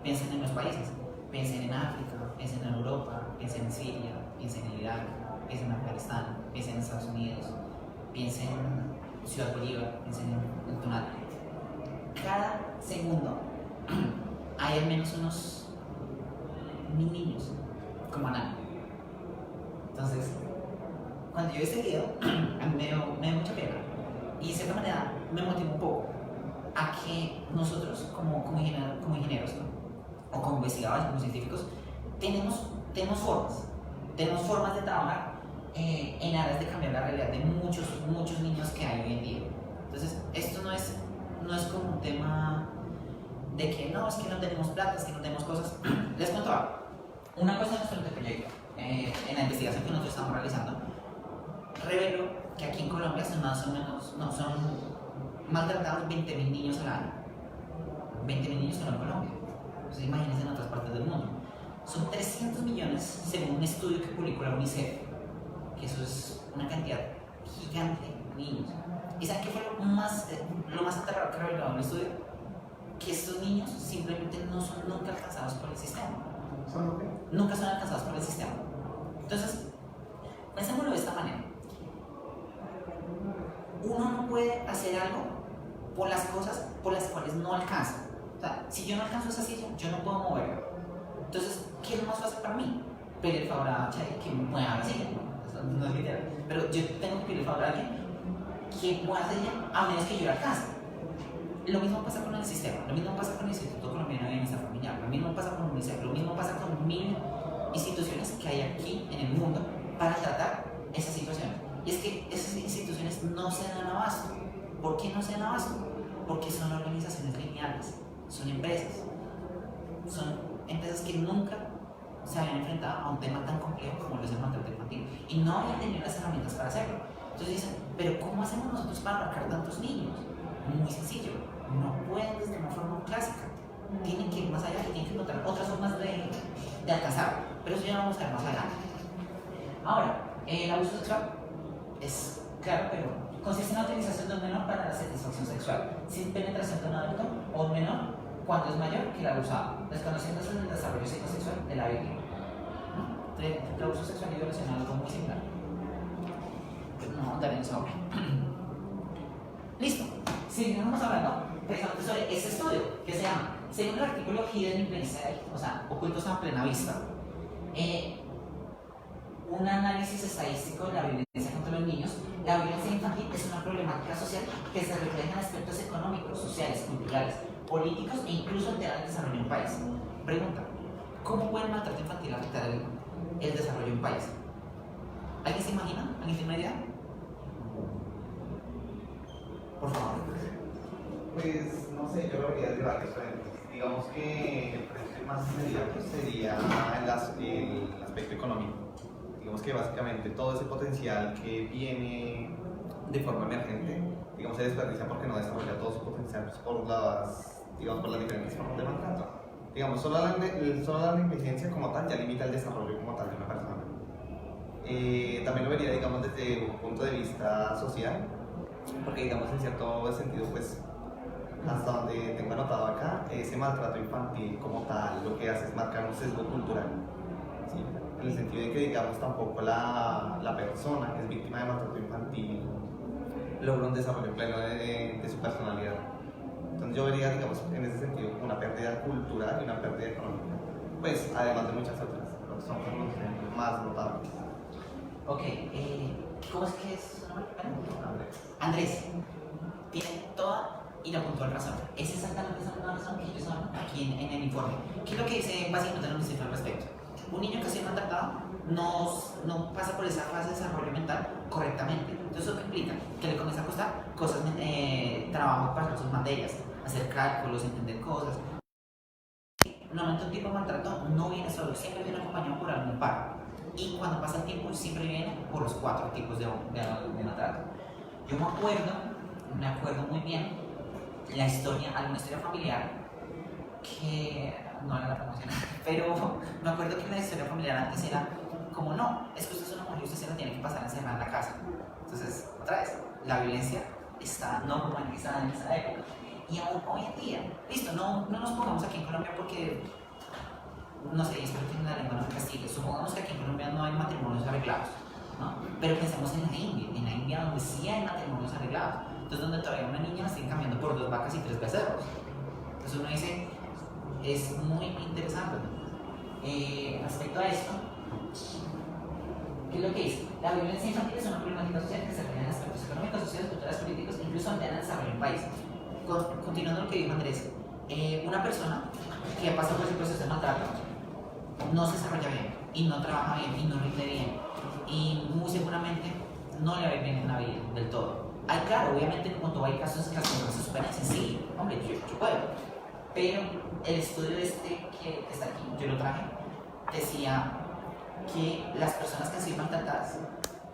Piensen en los países, piensen en África, piensen en Europa, piensen en Siria, piensen en Irak, piensen en Afganistán, piensen en Estados Unidos, piensen en Ciudad Bolívar, piensen en Tunal. Cada segundo hay al menos unos 1000 niños como Anán. Entonces, cuando yo vi este video, a mí me dio mucha pena y de cierta manera me motivó un poco a que nosotros como ingenieros, ¿no? O como investigadores, como científicos, tenemos formas de trabajar en aras de cambiar la realidad de muchos niños que hay hoy en día. Entonces, esto no es como un tema de que no, es que no tenemos plata, es que no tenemos cosas. Les cuento algo. Una cosa de nuestro proyecto, en la investigación que nosotros estamos realizando, reveló que aquí en Colombia son más o menos, no, son maltratados 20.000 niños al año. 20.000 niños solo en Colombia. Entonces imagínense en otras partes del mundo. Son 300 millones según un estudio que publicó la UNICEF, que eso es una cantidad gigante de niños. ¿Y saben qué fue lo más aterrador que reveló en el estudio? Que estos niños simplemente no son nunca alcanzados por el sistema. ¿Son qué? Nunca son alcanzados por el sistema. Entonces, pensémoslo de esta manera. Uno no puede hacer algo por las cosas por las cuales no alcanza. O sea, si yo no alcanzo esa silla, yo no puedo moverla. Entonces, ¿qué es lo más fácil para mí? Pedir el favor a Chay que me mueva la silla. Eso no es literal. Pero yo tengo que pedir el favor a alguien que mueva la silla a menos que yo la alcance. Lo mismo pasa con el sistema, lo mismo pasa con el Instituto Colombiano de Bienestar Familiar, lo mismo pasa con UNICEF, lo mismo pasa con 1000 instituciones que hay aquí en el mundo para tratar esas situaciones. Y es que esas instituciones no se dan abasto. ¿Por qué no se dan abasto? Porque son organizaciones lineales, son empresas que nunca se habían enfrentado a un tema tan complejo como lo es el maltrato infantil y no habían tenido las herramientas para hacerlo. Entonces dicen, pero ¿cómo hacemos nosotros para abarcar tantos niños? Muy sencillo, no pueden desde una forma clásica, tienen que ir más allá y tienen que encontrar otras formas de alcanzar, pero eso ya lo vamos a ver más adelante. Ahora, el abuso sexual es claro, pero consiste en la utilización de un menor para la satisfacción sexual, sin penetración de un adulto o un menor cuando es mayor que el abusado, desconociéndose el desarrollo psicosexual de la víctima. El abuso sexual y violación es algo muy similar. No, daré en sobre. Listo. Seguimos hablando precisamente sobre ese estudio que se llama, según el artículo Hidden in Plain Sight, o sea, ocultos a plena vista, un análisis estadístico de la violencia contra los niños. La violencia infantil es una problemática social que se refleja en aspectos económicos, sociales, culturales, políticos e incluso alterar el desarrollo de un país. Pregunta, ¿cómo puede el maltrato infantil afectar el desarrollo de un país? ¿Alguien se imagina? ¿Alguien tiene una idea? Por favor. Pues no sé, yo lo vería de varios frentes. Digamos que el frente más inmediato sería el aspecto económico. Digamos que básicamente todo ese potencial que viene de forma emergente, digamos, se desperdicia porque no desarrolla todo su potencial pues, por las diferentes formas de maltrato. Digamos, solo la negligencia como tal ya limita el desarrollo como tal de una persona. También lo vería, digamos, desde un punto de vista social, porque, digamos, en cierto sentido, pues, hasta donde tengo anotado acá, ese maltrato infantil como tal lo que hace es marcar un sesgo cultural, ¿sí? En el sentido de que, digamos, tampoco la persona que es víctima de maltrato infantil logra un desarrollo pleno de su personalidad. Entonces yo vería, digamos, en ese sentido una pérdida cultural y una pérdida económica, pues, además de muchas otras, pero son como los ejemplos más notables. Ok, ¿cómo es que es su nombre? Andrés. Tiene toda y la puntual razón. Es exactamente esa misma razón que ellos dan aquí en el informe. ¿Qué es lo que dice básicamente la UNICEF al respecto? Un niño que ha sido maltratado no pasa por esa fase de desarrollo mental correctamente. Entonces, ¿eso qué implica? Que le comienza a costar cosas, trabajo para sus materias, hacer cálculos, entender cosas. normalmente un tipo de maltrato no viene solo, siempre viene acompañado por algún par. Y cuando pasa el tiempo siempre viene por los 4 tipos de maltrato. Yo me acuerdo muy bien alguna historia familiar que no era la promoción, pero me acuerdo que la historia familiar antes era como no, es que usted es una mujer y usted se la tiene que pasar encerrada en la casa. Entonces, otra vez, la violencia está normalizada en esa época. Y aún hoy en día, listo, no nos pongamos aquí en Colombia porque, no sé, espero que la lengua no me castigue. Supongamos que aquí en Colombia no hay matrimonios arreglados, ¿no? Pero pensemos en la India donde sí hay matrimonios arreglados. Entonces, donde todavía una niña la estén cambiando por 2 vacas y 3 becerros. Entonces uno dice, es muy interesante. Respecto a esto, ¿qué es lo que dice? La violencia infantil es una problemática social que se refiere en aspectos económicos, sociales, culturales, políticos, incluso ante el desarrollo del país. Continuando lo que dijo Andrés, una persona que pasa por ese proceso de maltrato no se desarrolla bien, y no trabaja bien, y no rinde bien, y muy seguramente no le va a ir bien en la vida del todo. Claro, obviamente cuando hay casos en las que se superan, sí, hombre, yo puedo. Pero el estudio que está aquí, yo lo traje, decía que las personas que han sido maltratadas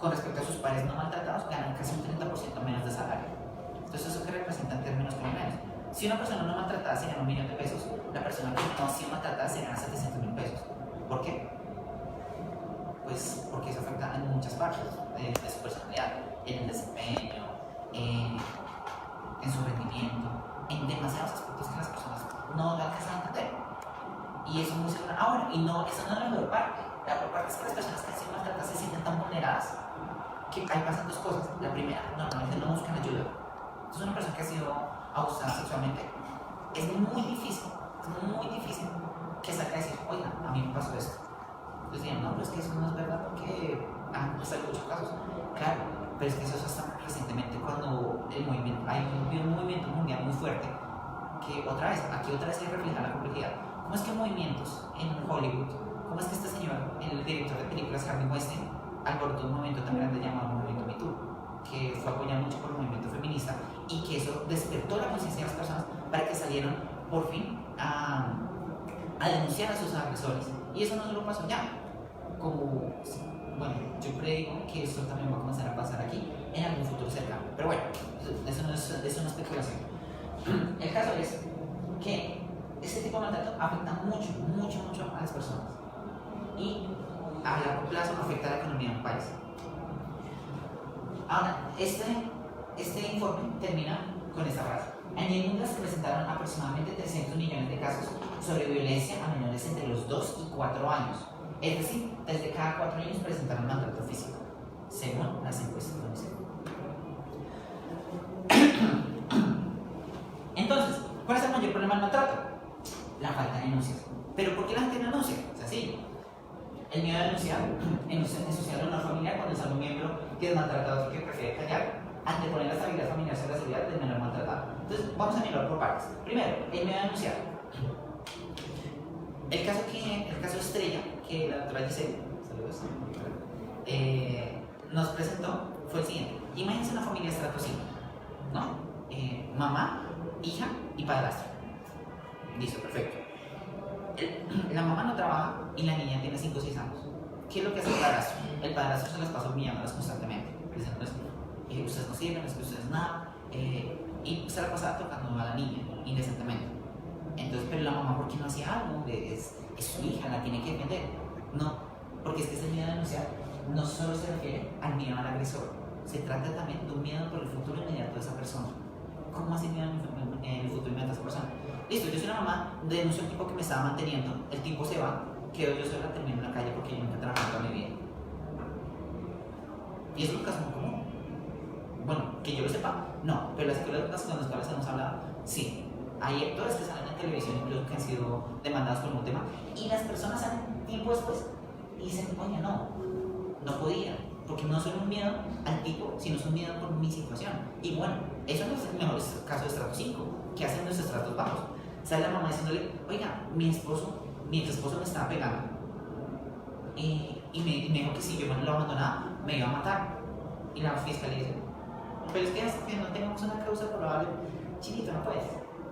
con respecto a sus pares no maltratados ganan casi un 30% menos de salario. Entonces, ¿eso qué representa en términos colombianos? Si una persona no maltratada se gana $1.000.000, la persona que no ha sido maltratada se gana $700.000. ¿Por qué? Pues porque eso afecta en muchas partes de su personalidad, en el desempeño, en su rendimiento, en demasiados aspectos que las personas no alcanzan a entender. Y eso es muy seguro. Ahora, y no, eso no es la peor parte. La peor parte es que las personas que han sido maltratadas se sienten tan vulneradas que ahí pasan 2 cosas. La primera, normalmente no buscan ayuda. Entonces, una persona que ha sido abusada sexualmente, es muy difícil que salga a decir, oiga, a mí me pasó esto. Entonces digan, no, pero es que eso no es verdad porque han pasado muchos casos. Claro, pero es que eso es hasta recientemente cuando hay un movimiento mundial muy fuerte que aquí otra vez se refleja la complejidad. ¿Cómo es que movimientos en Hollywood, cómo es que este señor, el director de películas Harvey Weinstein, alborotó un movimiento tan grande llamado Movimiento Me Too, que fue apoyado mucho por el movimiento feminista y que eso despertó la conciencia de las personas para que salieran por fin a denunciar a sus agresores? Y eso no solo pasó ya, bueno, yo creo que esto también va a comenzar a pasar aquí en algún futuro cercano, pero bueno, eso no es una especulación. El caso es que este tipo de maltrato afecta mucho a las personas y a largo plazo afecta a la economía de un país. Ahora, este informe termina con esta frase. En el mundo se presentaron aproximadamente 300 millones de casos sobre violencia a menores entre los 2 y 4 años. Es decir, desde cada 4 años presentaron maltrato físico, según las encuestas de UNICEF. Entonces, ¿cuál es el mayor problema del maltrato? La falta de denuncias. ¿Pero por qué la gente no denuncia? Sencillo. El miedo a denunciar, en sociedad honor familiar, cuando es algún miembro que es maltratado y que prefiere callar, anteponer la estabilidad familiar sobre la seguridad del menor maltratado. Entonces, vamos a mirar por partes. Primero, el miedo a denunciar. El caso estrella que la doctora Giselle nos presentó fue el siguiente. Imagínense una familia estrato 5, ¿no? Mamá, hija y padrastro. Listo, perfecto. La mamá no trabaja y la niña tiene 5 o 6 años. ¿Qué es lo que hace el padrastro? El padrastro se las pasa humillándolas constantemente, diciéndoles, ustedes no sirven, es que ustedes nada, y se la pasaba tocando a la niña indecentemente. Entonces, pero la mamá, ¿por qué no hacía algo? Es su hija, la tiene que defender. No, porque es que ese miedo a denunciar no solo se refiere al miedo al agresor, se trata también de un miedo por el futuro inmediato de esa persona. ¿Cómo hace miedo en el futuro inmediato de esa persona? Listo, yo soy una mamá, denuncio a un tipo que me estaba manteniendo, el tipo se va, quedo yo sola, termino en la calle porque yo nunca he trabajado toda mi vida. Y eso es un caso muy común. Bueno, que yo lo sepa, no, pero las escuelas con las cuales hemos hablado, sí. Hay actores que salen en televisión incluso que han sido demandados por un tema y las personas salen tiempo después y dicen, oye, no podía, porque no solo un miedo al tipo, sino es un miedo por mi situación. Y bueno, eso no es el mejor caso de estrato 5, que hacen los estratos bajos. Sale la mamá diciéndole, oiga, mi ex esposo me estaba pegando y me dijo que si yo no lo abandonaba, me iba a matar. Y la fiscalía dice, pero es que no tenemos una causa probable. Chinito, no puedes.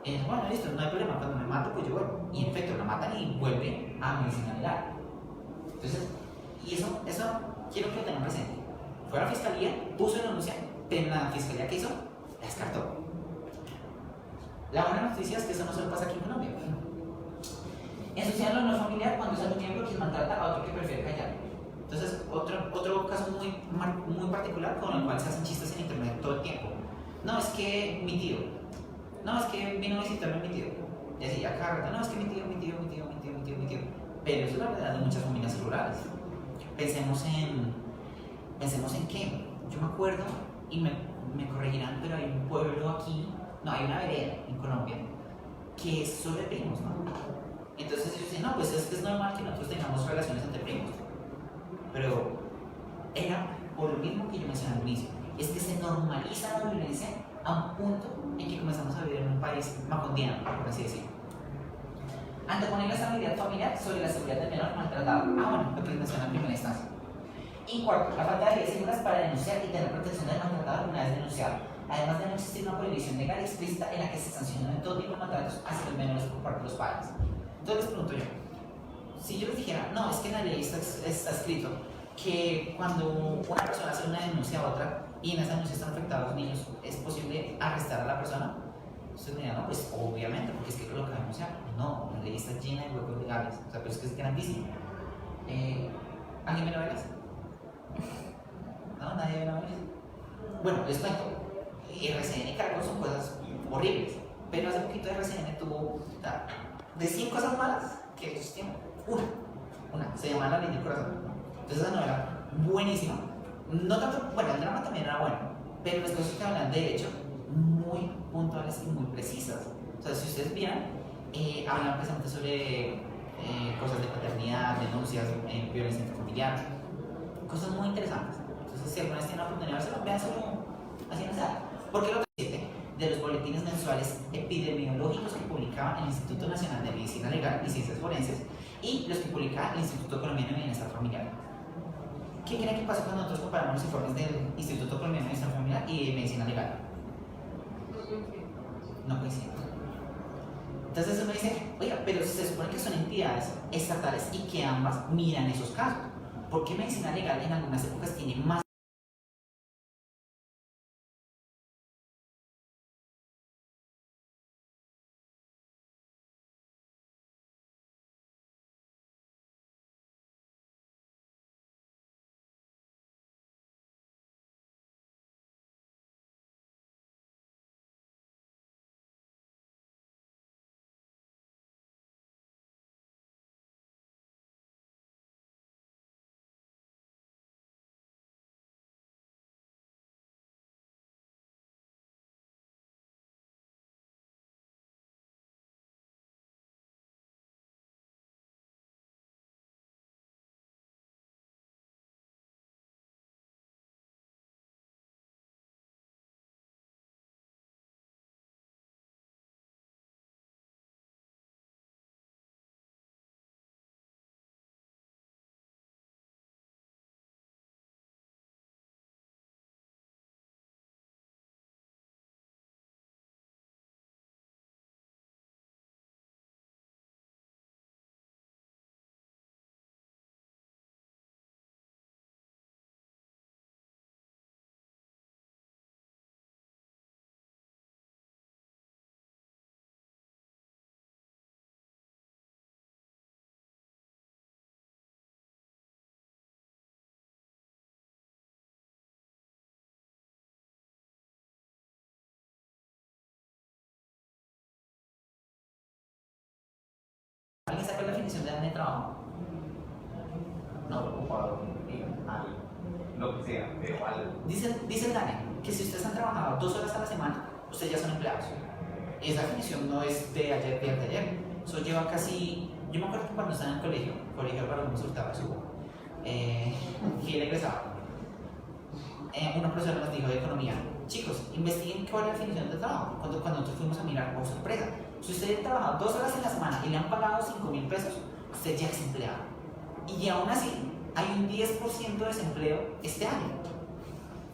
Y dice, bueno, listo, no hay problema, cuando me mato, pues yo vuelvo. Y en efecto, la matan y vuelve a medicina legal. Entonces, y eso quiero que lo tengan presente. Fue a la fiscalía, puso la denuncia, pero la fiscalía que hizo, la descartó. La buena noticia es que eso no solo pasa aquí en Colombia. Ensuciar el honor familiar cuando es algún miembro quien maltrata a otro que prefiere callar. Entonces, otro caso muy particular con el cual se hacen chistes en internet todo el tiempo. No, es que mi tío. No, es que vino a visitarme mi tío. Y así, acá, ¿verdad? No, es que mi tío. Pero eso es la verdad de muchas familias rurales. Pensemos en qué. Yo me acuerdo, y me corregirán, pero hay un pueblo aquí, no, hay una vereda en Colombia, que es sobre primos, ¿no? Entonces ellos dicen, no, pues es que es normal que nosotros tengamos relaciones entre primos. Pero era por lo mismo que yo mencioné al inicio, es que se normaliza la violencia a un punto en que comenzamos a vivir en un país macondiano, por así decirlo. Anteponer la estabilidad familiar sobre la seguridad del menor maltratado. Bueno, lo que les mencioné en primera instancia. Y cuarto, la falta de leyes seguras para denunciar y tener protección del maltratado una vez denunciado. Además de no existir una prohibición legal explícita en la que se sancionen todo tipo de maltratos hacia los menores por parte de los padres. Entonces les pregunto yo, si yo les dijera, no, es que en la ley está escrito que cuando una persona hace una denuncia a otra y en esa denuncia están afectados los niños, ¿es posible arrestar a la persona? Ustedes me dirán, no, pues obviamente, porque es que lo que va a denunciar. No, la ley está llena de huecos legales, o sea, pero es que es grandísimo. ¿Alguien me lo ve? ¿No? ¿Nadie ve la novelas? Bueno, les cuento. RCN y Caracol son cosas horribles, pero hace poquito RCN tuvo, de 100 cosas malas que existían, una, se llama La Ley del Corazón. Entonces esa novela, buenísima, no tanto, bueno, el drama también era bueno, pero las cosas que hablan de derecho, muy puntuales y muy precisas. O sea, si ustedes vieran, hablan precisamente sobre cosas de paternidad, denuncias, violencia intrafamiliar, cosas muy interesantes. Entonces, si alguna vez tienen la oportunidad de hacerlo, véanselo así en esa. Porque lo que dice de los boletines mensuales epidemiológicos que publicaba el Instituto Nacional de Medicina Legal y Ciencias Forenses y los que publicaba el Instituto Colombiano de Bienestar Familiar. ¿Qué creen que pasa cuando nosotros comparamos los informes del Instituto Colombiano de Bienestar Familiar y de Medicina Legal? No coinciden. Entonces uno dice, oiga, pero se supone que son entidades estatales y que ambas miran esos casos. ¿Por qué medicina legal en algunas épocas tiene más? ¿Alguien saca la definición de año de trabajo? No. Ocupado, lo que sea, pero algo. Dice el DANE que si ustedes han trabajado 2 horas a la semana, ustedes ya son empleados. Esa definición no es de ayer, de ayer. Eso lleva casi. Yo me acuerdo que cuando estaba en el colegio para un resultado que él egresaba, una profesora nos dijo de economía, chicos, investiguen cuál es la definición de trabajo. Cuando nosotros fuimos a mirar, oh sorpresa, si usted ha trabajado 2 horas en la semana y le han pagado 5.000 pesos, usted ya es empleado. Y aún así, hay un 10% de desempleo este año.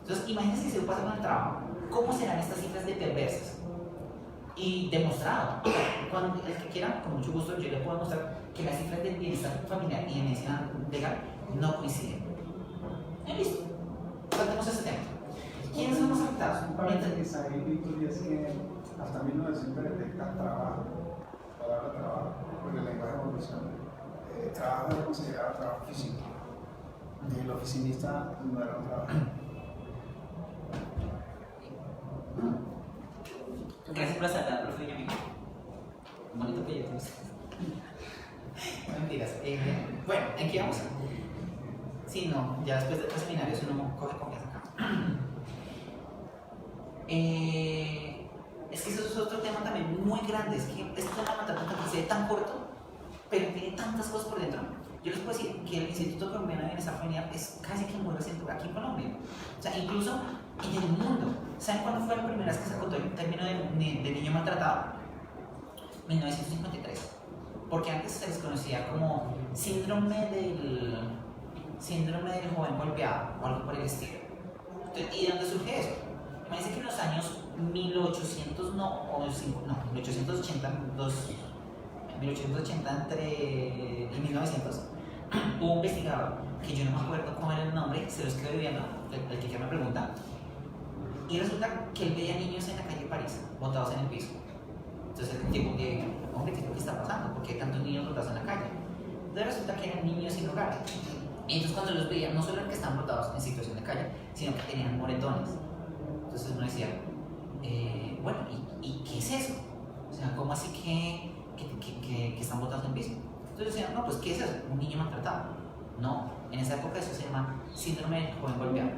Entonces, imagínense si eso pasa con el trabajo. ¿Cómo serán estas cifras de perversas? y demostrado. Cuando el que quiera, con mucho gusto, yo le puedo mostrar que las cifras del bienestar familiar y de medicina legal no coinciden. Y listo. Saltemos ese tema. ¿Quiénes son los afectados? Un paréntesis ahí, Víctor, y es que hasta 1970 el trabajo, la palabra trabajo, porque el lenguaje de evolución, trabajo era considerado trabajo físico. Y el oficinista no era un trabajo. Gracias por saltar, profe Benjamín. Bonito proyecto. No mentiras. Bueno, ¿en qué vamos? Sí, no, ya después de 3 seminarios uno coge confianza acá. Es que eso es otro tema también muy grande. Es que este tema de maltrato infantil se ve tan corto, pero tiene tantas cosas por dentro. Yo les puedo decir que el Instituto Colombiano de Bienestar Familiar es casi que muy reciente aquí en Colombia. O sea, incluso en el mundo. ¿Saben cuándo fue la primera vez que se acotó el término de niño maltratado? 1953. Porque antes se les conocía como síndrome del joven golpeado o algo por el estilo. Entonces, ¿y de dónde surge eso? Me dice que en los años 1880 entre el 1900, hubo un investigador que yo no me acuerdo cómo era el nombre, se lo estoy viendo, el que me pregunta, y resulta que él veía niños en la calle de París, botados en el piso. Entonces el tipo que, hombre, ¿qué es lo que está pasando? ¿Por qué hay tantos niños botados en la calle? Entonces resulta que eran niños sin hogar. Y entonces cuando los veía, no solo eran que estaban botados en situación de calle, sino que tenían moretones. Entonces uno decía, bueno, ¿y qué es eso? O sea, ¿cómo así que están botados en el piso? Entonces decían, no, pues ¿qué es eso? Un niño maltratado. No, en esa época eso se llama síndrome del joven golpeado.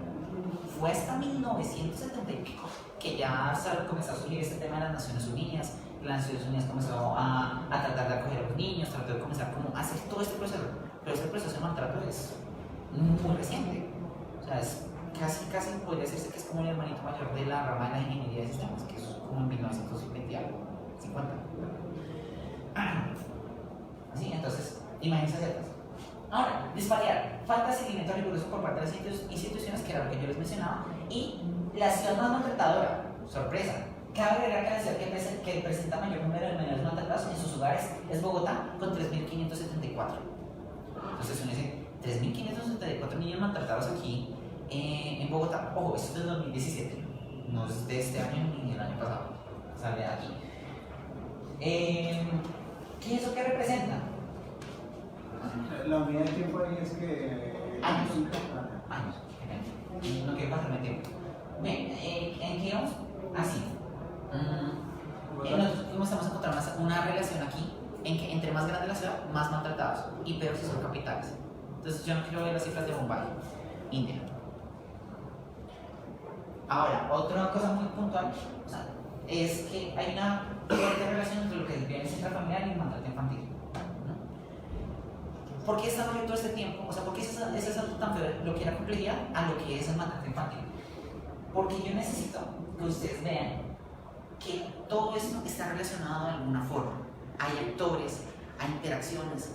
Fue hasta 1970 y pico que ya comenzó a surgir este tema de las Naciones Unidas. Las Naciones Unidas comenzó a tratar de acoger a los niños, trató de comenzar como a hacer todo este proceso. Pero ese proceso de maltrato es muy reciente. O sea, es casi podría decirse que es como el hermanito mayor de la rama de la ingeniería de sistemas, que es como en 1920 y algo, 50. Sí, entonces, imagínense ciertas. Ahora, disparidad, falta de seguimiento riguroso por parte de las instituciones, que era lo que yo les mencionaba, y la ciudad más maltratadora, sorpresa. Cabe agregar que la ciudad que presenta mayor número de menores maltratados en sus hogares es Bogotá, con 3.574. Entonces uno dice, 3.574 niños maltratados aquí en Bogotá. Ojo, esto es de 2017, no es de este año ni del año pasado, sale de aquí. ¿Qué es eso que representa? La unidad de tiempo ahí es que... Años. No quiero pasarme tiempo. Bien, ¿en qué vamos? Así. Nosotros comenzamos a encontrar una relación aquí en que entre más grande la ciudad, más maltratados y peor si son capitales. Entonces yo no quiero ver las cifras de Bombay, India. Ahora, otra cosa muy puntual, o sea, es que hay una fuerte relación entre lo que es el violencia intrafamiliar y el maltrato infantil. ¿Por qué está mayor todo este tiempo? O sea, ¿por qué es algo tan feo lo que es la complejidad a lo que es el maltrato infantil? Porque yo necesito que ustedes vean que todo esto está relacionado de alguna forma. Hay actores, hay interacciones,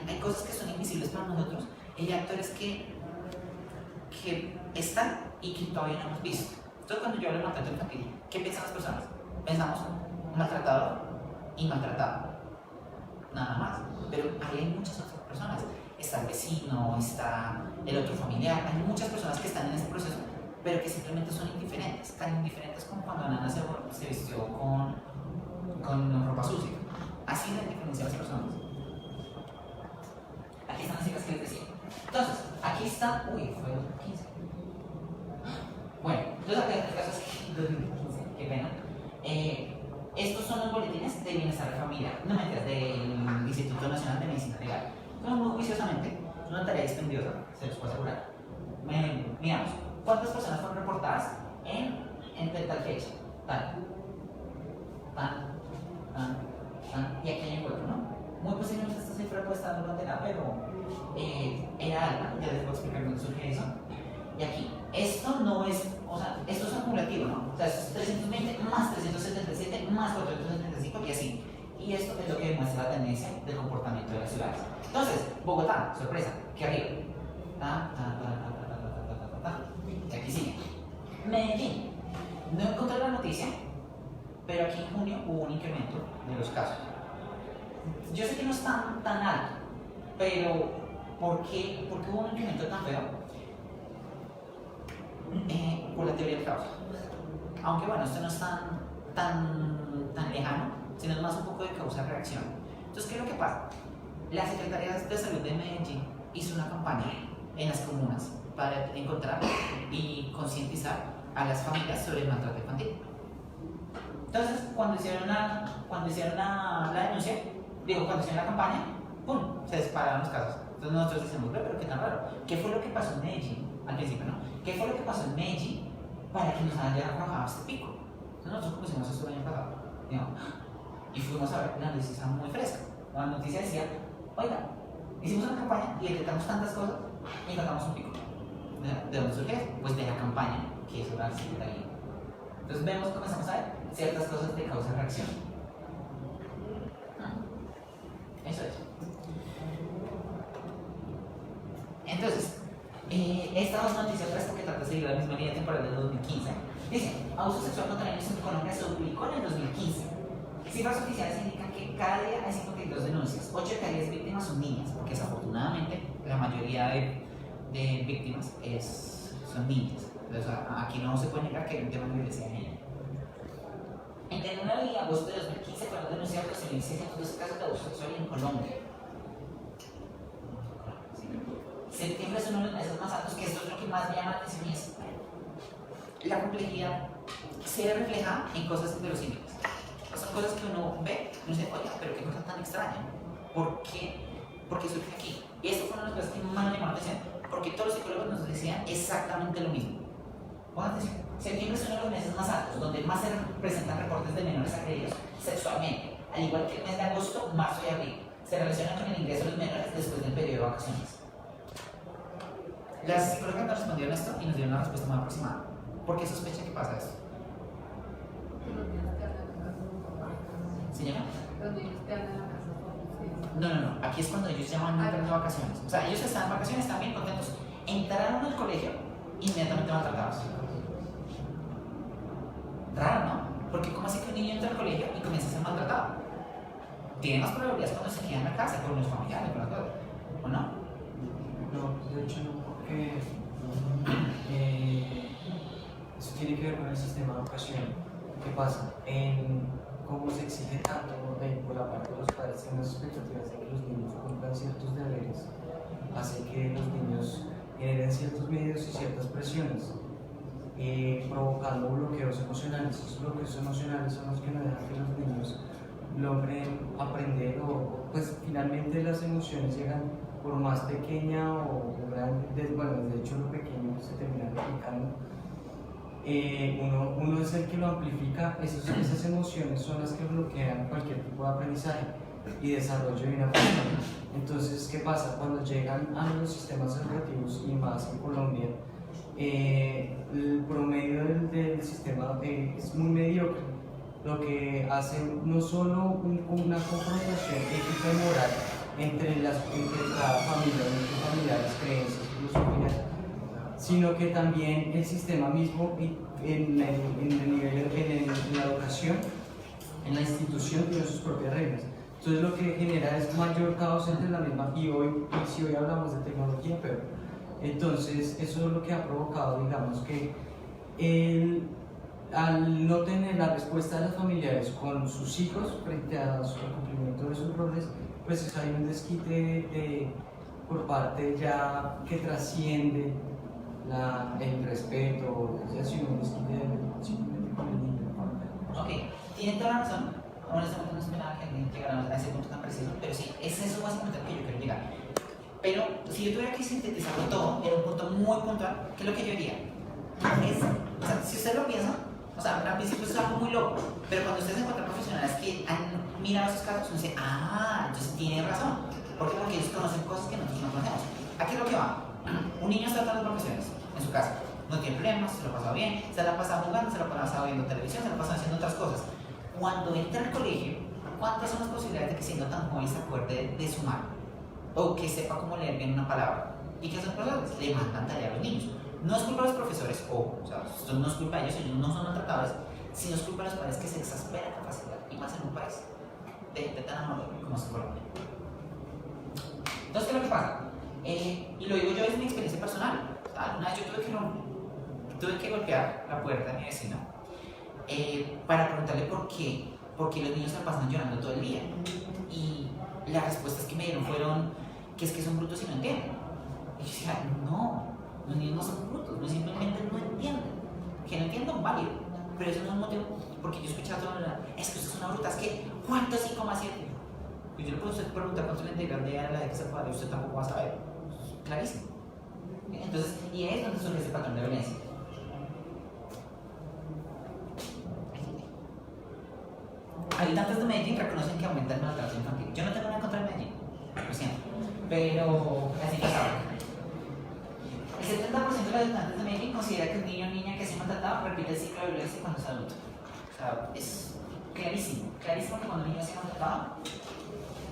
hay cosas que son invisibles para nosotros, hay actores que están y que todavía no hemos visto. Entonces, cuando yo hablo de maltrato infantil, ¿qué piensan las personas? Pensamos maltratador y maltratado, nada más. Pero ahí hay muchas otras personas. Está el vecino, está el otro familiar, hay muchas personas que están en este proceso, pero que simplemente son indiferentes, tan indiferentes como cuando Nana se vistió con ropa sucia. Así de diferencia las personas. Aquí están las cifras que les decía. Entonces, aquí está, fue 2015. Bueno, entonces acá el caso es que 2015, qué pena. Estos son los boletines de bienestar familiar, no mentiras, del Instituto Nacional de Medicina Legal. Entonces, muy juiciosamente, es una tarea dispendiosa, se los puedo asegurar. Miramos, ¿cuántas personas fueron reportadas en tal fecha? Tal, y aquí hay encuentro, ¿no? Muy posiblemente esta cifra puede estar durante la, pero era alta, ya les voy a explicar dónde surge eso. Y aquí, esto no es, o sea, esto es acumulativo, ¿no? O sea, esto es 320 más 377 más 475 y así. Y esto es lo que demuestra la tendencia del comportamiento de las ciudades. Entonces, Bogotá, sorpresa, que arriba. Y aquí sigue. Medellín, no encontré la noticia, pero aquí en junio hubo un incremento de los casos. Yo sé que no es tan alto, pero ¿por qué hubo un incremento tan feo? Por la teoría del caos. Aunque bueno, esto no es tan lejano, sino es más un poco de causa-reacción. Entonces, ¿qué es lo que pasa? La Secretaría de Salud de Medellín hizo una campaña en las comunas para encontrar y concientizar a las familias sobre el maltrato infantil. Entonces, cuando hicieron la denuncia, cuando hicieron la campaña, ¡pum!, se dispararon los casos. Entonces nosotros decimos, pero qué tan raro. ¿Qué fue lo que pasó en Medellín? Al principio, ¿no? ¿Qué fue lo que pasó en Medellín para que nos haya arrojado este pico? Entonces nosotros pusimos esto el año pasado, y fuimos a ver una noticia muy fresca. La noticia decía, oiga, hicimos una campaña y detectamos tantas cosas y encontramos un pico. ¿De dónde surge eso? Pues de la campaña que hizo la Secretaría. Entonces comenzamos a ver ciertas cosas de causa-reacción. Eso es. Entonces, estas dos noticias frescas que trata de seguir la misma línea temporal del 2015, dice, abuso sexual contra niños en Colombia se publicó en el 2015. Cifras oficiales indican que cada día hay 52 denuncias, 8 de cada 10 víctimas son niñas, porque desafortunadamente la mayoría de víctimas son niñas. Entonces, aquí no se puede negar que hay un tema de violencia de género. Entre enero y agosto de 2015 fueron denunciados 12.612 casos de abuso sexual en Colombia. Septiembre es uno de los meses más altos, que esto es lo que más me llama la atención, y es la complejidad se ve reflejada en cosas inverosímiles. Son cosas que uno ve y uno dice, oye, pero qué cosa tan extraña. ¿Por qué surge aquí? Y esto fue una de las cosas que más me llamó la atención, porque todos los psicólogos nos decían exactamente lo mismo. Pongan atención, septiembre es uno de los meses más altos, donde más se presentan reportes de menores agredidos sexualmente, al igual que el mes de agosto, marzo y abril. Se relaciona con el ingreso de los menores después del periodo de vacaciones. Las psicólogas nos respondieron esto y nos dieron una respuesta muy aproximada. ¿Por qué sospecha que pasa esto? ¿Señora? No. Aquí es cuando ellos llaman a de vacaciones. O sea, ellos están en vacaciones, están bien contentos. Entraron al colegio, inmediatamente maltratados. Raro, ¿no? Porque ¿cómo hace que un niño entra al colegio y comienza a ser maltratado? Tiene más probabilidades cuando se queda en la casa, con los familiares, con las cosas, ¿o no? No, de hecho no, porque eso tiene que ver con el sistema de educación. ¿Qué pasa? Cómo se exige tanto por la parte de los padres, tienen las expectativas de que los niños cumplan ciertos deberes, hace que los niños generen ciertos medios y ciertas presiones, provocando bloqueos emocionales. Esos bloqueos emocionales son los que no dejan que los niños logren aprender, o pues finalmente las emociones llegan por más pequeña o grande, bueno, de hecho lo pequeño se termina replicando. Uno es el que lo amplifica. Esas emociones son las que bloquean cualquier tipo de aprendizaje y desarrollo de una persona. Entonces, ¿qué pasa? Cuando llegan a los sistemas educativos, y más en Colombia, el promedio del sistema es muy mediocre, lo que hace no solo una confrontación ética y moral entre cada familia, entre familiares, creencias, filosofías, sino que también el sistema mismo en la educación, en la institución, tiene sus propias reglas. Entonces lo que genera es mayor caos entre la misma, y si hoy hablamos de tecnología, pero entonces eso es lo que ha provocado, digamos, que al no tener la respuesta de los familiares con sus hijos frente al cumplimiento de sus roles, pues hay un desquite por parte ya que trasciende el respeto, ya si uno simplemente con el niño. Ok, tienen toda la razón. Honestamente no esperaba que alguien llegara a ese punto tan preciso, pero sí, es eso básicamente que yo quiero llegar. Pero si yo tuviera que sintetizarlo todo en un punto muy puntual, ¿qué es lo que yo diría? O sea, si usted lo piensa, o sea, al principio es algo muy loco, pero cuando ustedes encuentran profesionales que han mirado esos casos, uno dice, entonces tiene razón. ¿Por qué? Porque ellos conocen cosas que nosotros no conocemos. Aquí es lo que va. Un niño está dando vacaciones en su casa, no tiene problemas, se lo ha pasado bien, se la ha pasado jugando, se lo ha pasado viendo televisión, se lo ha pasado haciendo otras cosas. Cuando entra al colegio, ¿cuántas son las posibilidades de que siendo tan joven se acuerde de sumar? O que sepa cómo leer bien una palabra. ¿Y qué hacen los profesores? Le mandan tarea a los niños. No es culpa de los profesores, o sea, esto no es culpa de ellos no son maltratadores, Si no es culpa de los padres que se exaspera con facilidad, y más en un país de gente tan amable como es Colombia. Entonces, ¿qué es lo que pasa? Y lo digo yo desde mi experiencia personal. O sea, una vez yo tuve que golpear la puerta de mi vecino para preguntarle por qué los niños se la pasan llorando todo el día. Y las respuestas que me dieron fueron que es que son brutos y no entienden. Y yo decía, no, los niños no son brutos, no, simplemente no entienden. Que no entiendan, válido, pero eso no es un motivo, porque yo he escuchado todo es que usted es una bruta, es que ¿cuánto es 5,7? Y yo le puedo preguntar cuánto es la integral de A a la X al cuadrado, usted tampoco va a saber. Clarísimo. Entonces, y ahí es donde surge ese patrón de violencia. Habitantes de Medellín reconocen que aumenta el maltrato infantil. Yo no tengo nada contra Medellín, lo siento, pero así pasaba. El 70% de los habitantes de Medellín considera que un niño o niña que se ha maltratado repite el ciclo de violencia cuando es adulto. O sea, es clarísimo que cuando un niño se ha maltratado,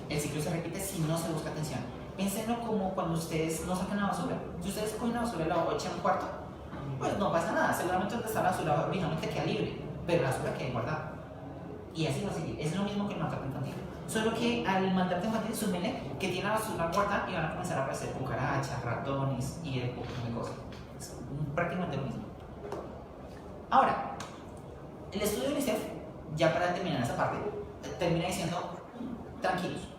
el ciclo se repite si no se busca atención. Piénsenlo como cuando ustedes no sacan la basura. Si ustedes cogen la basura y la echan a un cuarto, pues no pasa nada. Seguramente donde está la basura originalmente queda libre, pero la basura queda guardada. Y así va a seguir. Es lo mismo que el maltrato infantil. Solo que al maltrato infantil, súmenle que tiene la basura guardada y van a comenzar a aparecer cucarachas, ratones y de cosas. Es prácticamente lo mismo. Ahora, el estudio de UNICEF, ya para terminar esa parte, termina diciendo: tranquilos.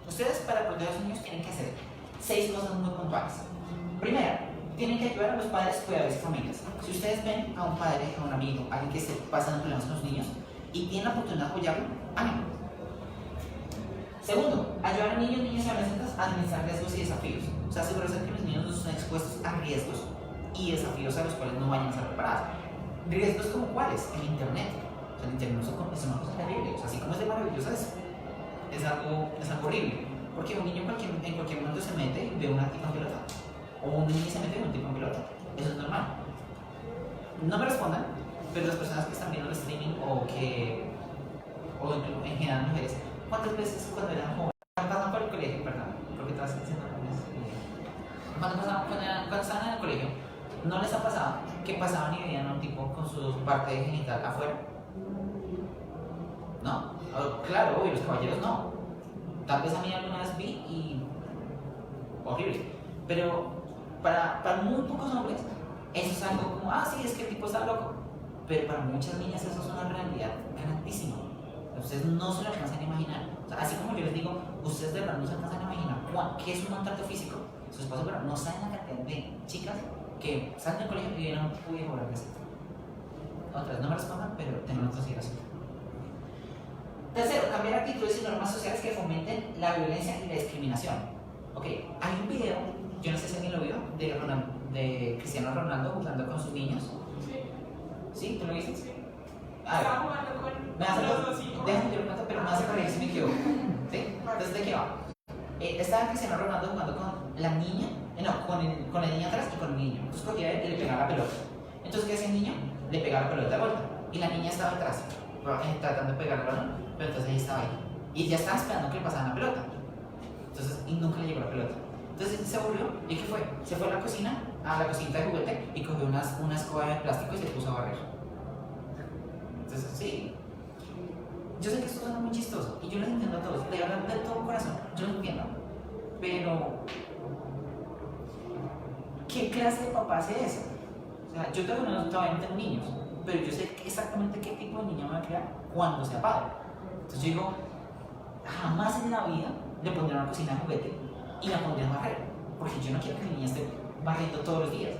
Ustedes, para proteger a sus niños, tienen que hacer 6 cosas muy puntuales. Primero, tienen que ayudar a los padres, cuidadores y familias. Si ustedes ven a un padre, a un amigo, a alguien que se pasa problemas con los niños y tienen la oportunidad de apoyarlo, háganlo. Segundo, ayudar a niños, niñas y adolescentes a administrar riesgos y desafíos. O sea, asegurarse que los niños no estén expuestos a riesgos y desafíos a los cuales no vayan a estar preparados. ¿Riesgos como cuáles? El internet. O sea, el internet es una cosa terrible. O sea, así como es de maravillosa, es algo horrible. Porque un niño en cualquier momento se mete y ve una tipa en pelota. O un niño se mete y ve un tipo en pelota. Eso es normal. No me respondan, pero las personas que están viendo el streaming o en general mujeres, ¿cuántas veces cuando eran jóvenes, cuando pasaban por el colegio, perdón, porque te vas diciendo cuando estaban en el colegio, no les ha pasado que pasaban y veían a un tipo con su parte genital afuera? ¿No? Claro, obvio, los caballeros no. Tal vez a mí alguna vez vi y horrible. Pero para muy pocos hombres, eso es algo como, sí, es que el tipo está loco. Pero para muchas niñas eso es una realidad grandísima. Ustedes no se lo alcanzan a imaginar. O sea, así como yo les digo, ustedes de verdad no se alcanzan a imaginar qué es un maltrato físico. Sus esposos, pero no saben la cantidad de chicas que salen del colegio y vienen a un tipo y jugar así. Otras no me respondan, pero tengo una consideración. Tercero, cambiar actitudes y normas sociales que fomenten la violencia y la discriminación. Ok, hay un video, yo no sé si alguien lo vio, de Cristiano Ronaldo jugando con sus niños. Sí. ¿Sí? ¿Tú lo viste? Sí. A ver. Estaba jugando con Déjame los hijos. que lo cuento, pero me vas a corregir si me equivoco. ¿Sí? Entonces, ¿de qué va? Estaba Cristiano Ronaldo jugando con la niña, con la niña atrás y con el niño. Entonces cogía él y le pegaba la pelota. Entonces, ¿qué hacía el niño? Le pegaba la pelota de vuelta. Y la niña estaba atrás, tratando de pegar el balón, pero entonces ella estaba ahí. Y ya estaba esperando que le pasaran la pelota. Entonces, y nunca le llegó la pelota. Entonces se aburrió. ¿Y qué fue? Se fue a la cocina, a la cocinita de juguete, y cogió una escoba de plástico y se puso a barrer. Entonces, sí. Yo sé que esto suena muy chistoso y yo los entiendo a todos, de verdad, de todo corazón, yo los entiendo. Pero, ¿qué clase de papá hace eso? O sea, yo todavía no tengo niños, pero yo sé exactamente qué tipo de niña me voy a criar cuando sea padre. Entonces yo digo, jamás en la vida le pondré una cocina de juguete y la pondré a barrer, porque yo no quiero que mi niña esté barriendo todos los días.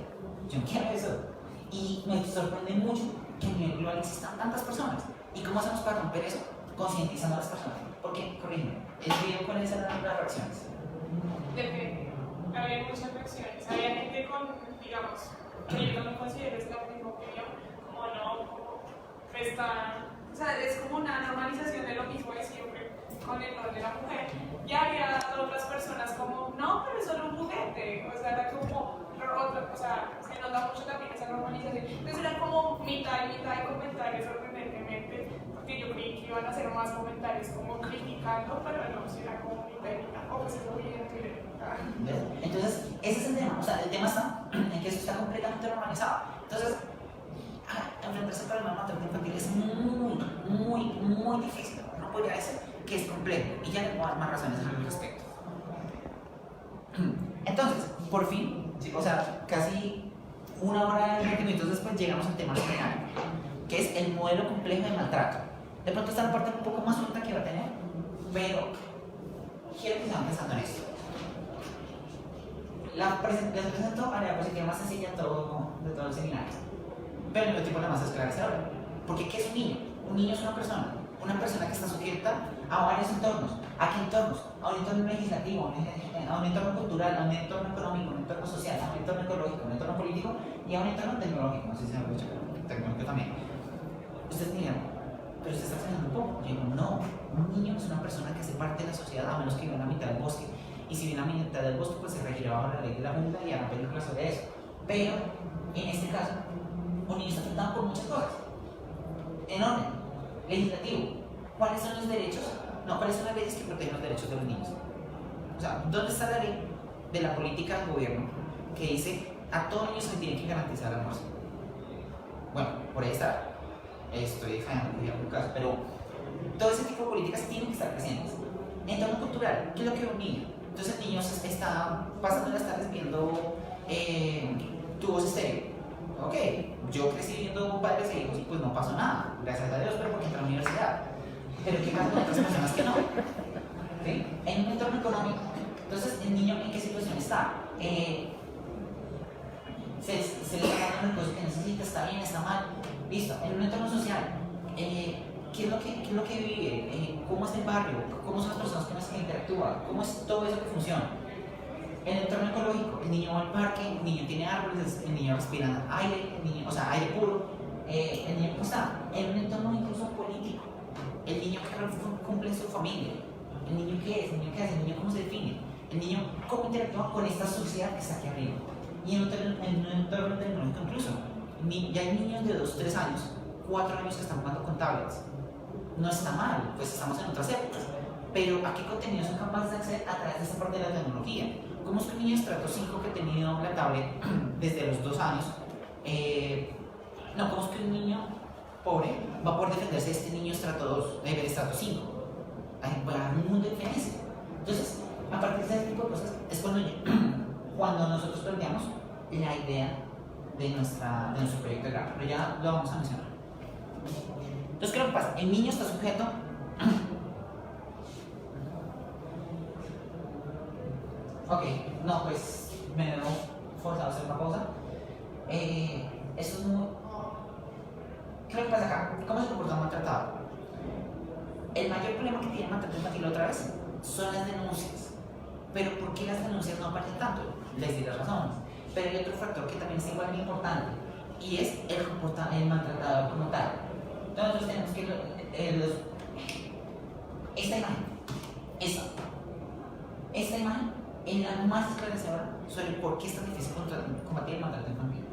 Yo no quiero eso. Y me sorprende mucho que a nivel global existan tantas personas. ¿Y cómo hacemos para romper eso? Concientizando a las personas. Porque, corrígeme, el video, ¿cuáles eran las reacciones? Depende. Había muchas reacciones. Había gente con, digamos, que yo no considero esta misma opinión, como no, como está. O sea, es como una normalización de lo mismo de siempre con el rol de la mujer. Y había otras personas como, no, pero es solo un juguete. O sea, era como otra, o sea, se nota mucho también esa normalización. Entonces era como mitad y mitad de comentarios sorprendentemente, porque yo creí que iban a hacer más comentarios como criticando, pero no, si era como mitad y mitad. O pues eso vi en Twitter. Entonces, ese es el tema. O sea, el tema está en que eso está completamente normalizado. Entonces, enfrentarse al problema del maltrato infantil es muy difícil. No podría decir que es complejo, y ya le puedo dar más razones al respecto. Entonces, por fin, o sea, casi una hora y 20 minutos después llegamos al tema final, que es el modelo complejo de maltrato. De pronto esta es la parte un poco más suelta que va a tener, pero quiero que sigan pensando en esto. Les presento a la diapositiva más sencilla de todo el seminario, pero al mismo tiempo la más esclarecedora. Porque ¿qué es un niño? Un niño es una persona que está sujeta a varios entornos. ¿A qué entornos? A un entorno legislativo, a un entorno cultural, a un entorno económico, a un entorno social, a un entorno ecológico, a un entorno político y a un entorno tecnológico. No sé si se me ha dicho, tecnológico también. Ustedes me dirán, pero usted está exagerando un poco. Yo digo, no, un niño es una persona que hace parte de la sociedad, a menos que viva en la mitad del bosque. Y si vive en la mitad del bosque, pues se regirá bajo la ley de la jungla y hará películas sobre eso. Pero, en este caso, un niño está tratado por muchas cosas. En orden legislativo, ¿cuáles son los derechos? No, ¿cuáles son las leyes que protegen los derechos de los niños? O sea, ¿dónde está la ley de la política del gobierno que dice a todo niño se le tiene que garantizar el almuerzo? Bueno, por ahí está. Estoy dejando un caso, pero todo ese tipo de políticas tienen que estar presentes. Entorno cultural, ¿qué es lo que ve un niño? Entonces el niño está pasando las tardes viendo tubos estéreo. Ok, yo crecí viendo padres e hijos y pues no pasó nada, gracias a Dios, pero porque entré a la universidad. Pero ¿qué pasa con otras personas que no? ¿Sí? En un entorno económico. Entonces, ¿el niño en qué situación está? Se le está dando el recurso que necesita, está bien, está mal. Listo. En un entorno social, ¿qué es lo que vive? ¿Cómo es el barrio? ¿Cómo son las personas con las que interactúa? ¿Cómo es todo eso que funciona? En el entorno ecológico, el niño va al parque, el niño tiene árboles, el niño respira aire, o sea, aire puro. El niño ¿cómo está? En un entorno incluso político. El niño que cumple en su familia. El niño qué es, el niño qué hace, el niño cómo se define. El niño cómo interactúa con esta sociedad que está aquí arriba. Y en un entorno tecnológico incluso. Ya hay niños de 2, 3 años, 4 años que están jugando con tablets. No está mal, pues estamos en otras épocas. Pero ¿a qué contenidos son capaces de acceder a través de esta parte de la tecnología? ¿Cómo es que un niño de estrato 5 que ha tenido la tablet desde los 2 años, ¿cómo es que un niño pobre va a poder defenderse de este niño estrato 5? Va a haber un mundo de diferencia. Entonces, a partir de ese tipo de cosas es cuando nosotros planteamos la idea de nuestro proyecto de grado, pero ya lo vamos a mencionar. Entonces, ¿qué es lo que pasa? El niño está sujeto ok, no, pues me veo forzado a hacer una pausa. Eso es muy... ¿Qué es lo que pasa acá? ¿Cómo se comporta un maltratado? El mayor problema que tiene el maltrato infantil otra vez son las denuncias. Pero ¿por qué las denuncias no aparecen tanto? Les diré razones. Pero hay otro factor que también es igual de importante y es el maltratador como tal. Entonces tenemos que esta imagen, esta imagen es la más esclarecedora sobre por qué es tan difícil combatir el maltrato infantil.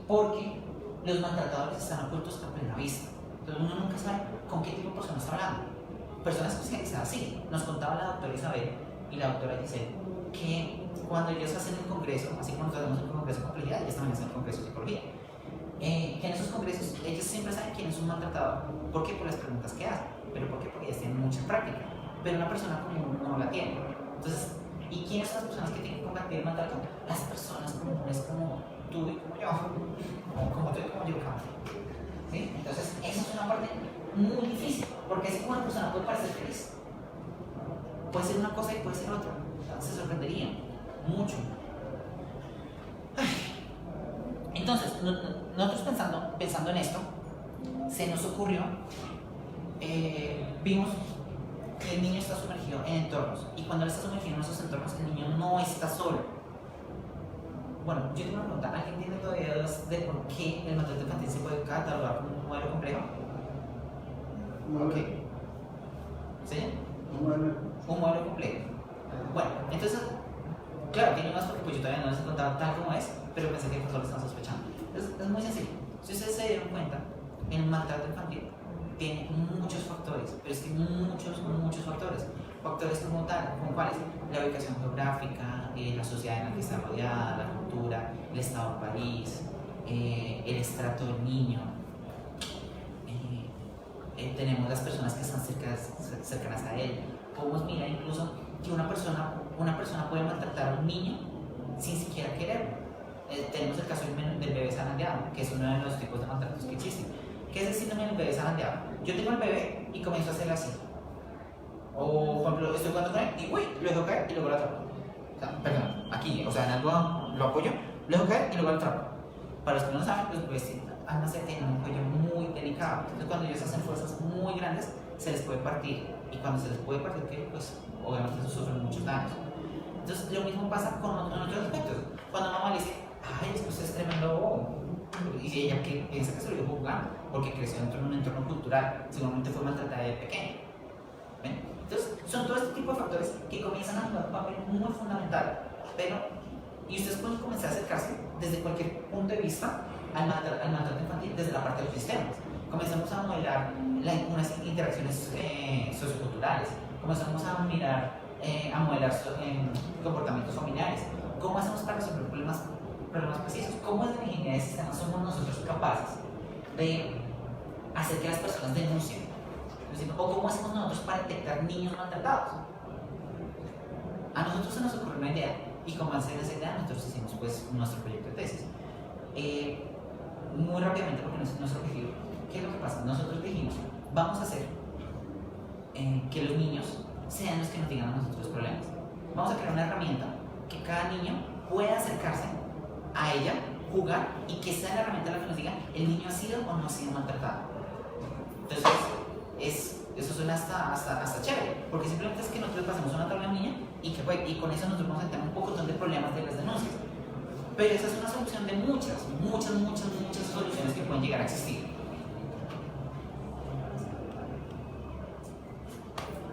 Porque los maltratadores están ocultos a plena vista. Entonces uno nunca sabe con qué tipo de personas está hablando. Personas especializadas, sí. Nos contaba la doctora Isabel y la doctora Giselle que cuando ellos hacen el congreso, así como nosotros hacemos el congreso de complejidad, ellos también hacen el congreso de psicología. Que en esos congresos ellos siempre saben quién es un maltratador. ¿Por qué? Por las preguntas que hacen. ¿Pero por qué? Porque ellas tienen mucha práctica. Pero una persona común no la tiene. Entonces, ¿y quiénes son las personas que tienen que combatir el maltrato? Las personas comunes como tú y como yo. Como tú y como yo, ¿sí? Entonces, esa es una parte muy difícil. Porque es como una persona puede parecer feliz. Puede ser una cosa y puede ser otra. Se sorprendería mucho. Entonces, nosotros pensando en esto, se nos ocurrió, vimos que el niño está sumergido en entornos, y cuando él está sumergido en esos entornos, el niño no está solo. Bueno, yo tengo una pregunta. ¿Alguien tiene todavía dudas de por qué el maltrato infantil se puede catalogar como un modelo complejo? Ok. ¿Sí? Un modelo complejo. Bueno, entonces, claro, tiene más porque pues yo todavía no les he contado tal como es, pero pensé que todos lo están sospechando. Es muy sencillo. Si ustedes se dieron cuenta, el maltrato infantil tiene muchos factores, pero es que muchos factores. Factores como tal, como cuáles: la ubicación geográfica, la sociedad en la que está rodeada, la cultura, el estado del país, el estrato del niño, tenemos las personas que están cercanas a él. Podemos mirar incluso que una persona puede maltratar a un niño sin siquiera quererlo. Tenemos el caso del bebé zarandeado, que es uno de los tipos de maltratos que existen. ¿Qué es el síndrome del bebé zarandeado? Yo tengo al bebé y comienzo a hacerlo así. O, por ejemplo, estoy jugando con él y uy, lo dejo caer y luego lo atrapo. O sea, perdón, aquí, o sea, en algo lo apoyo, lo dejo caer y luego lo atrapo. Para los que no saben, los bebés tienen un cuello muy delicado. Entonces, cuando ellos hacen fuerzas muy grandes, se les puede partir. Y cuando se les puede partir, pues obviamente sufren muchos daños. Entonces, lo mismo pasa con otros aspectos. Cuando mamá le dice, ay, pues es tremendo bobo. Y ella que piensa que se lo dijo jugando, porque creció dentro de un entorno cultural, seguramente fue maltratada de pequeña. ¿Ven? Entonces, son todo este tipo de factores que comienzan a jugar un papel muy fundamental. Y ustedes pueden comenzar a acercarse desde cualquier punto de vista al maltrato infantil, desde la parte de los sistemas. Comenzamos a modelar unas interacciones socioculturales, comenzamos a mirar, a modelar comportamientos familiares, cómo hacemos para resolver problemas precisos, cómo desde la ingeniería de sistemas somos nosotros capaces de hacer que las personas denuncien, o cómo hacemos nosotros para detectar niños maltratados. A nosotros se nos ocurrió una idea y con base en esa idea nosotros hicimos pues nuestro proyecto de tesis. Muy rápidamente, porque no es nuestro objetivo, ¿qué es lo que pasa? Nosotros dijimos, vamos a hacer que los niños sean los que nos digan a nosotros los problemas. Vamos a crear una herramienta que cada niño pueda acercarse a ella, jugar y que sea la herramienta la que nos diga el niño ha sido o no ha sido maltratado. Entonces, eso suena hasta chévere, porque simplemente es que nosotros pasemos una tabla a un niño y con eso nosotros vamos a tener un poco de problemas de las denuncias. Pero esa es una solución de muchas soluciones que pueden llegar a existir.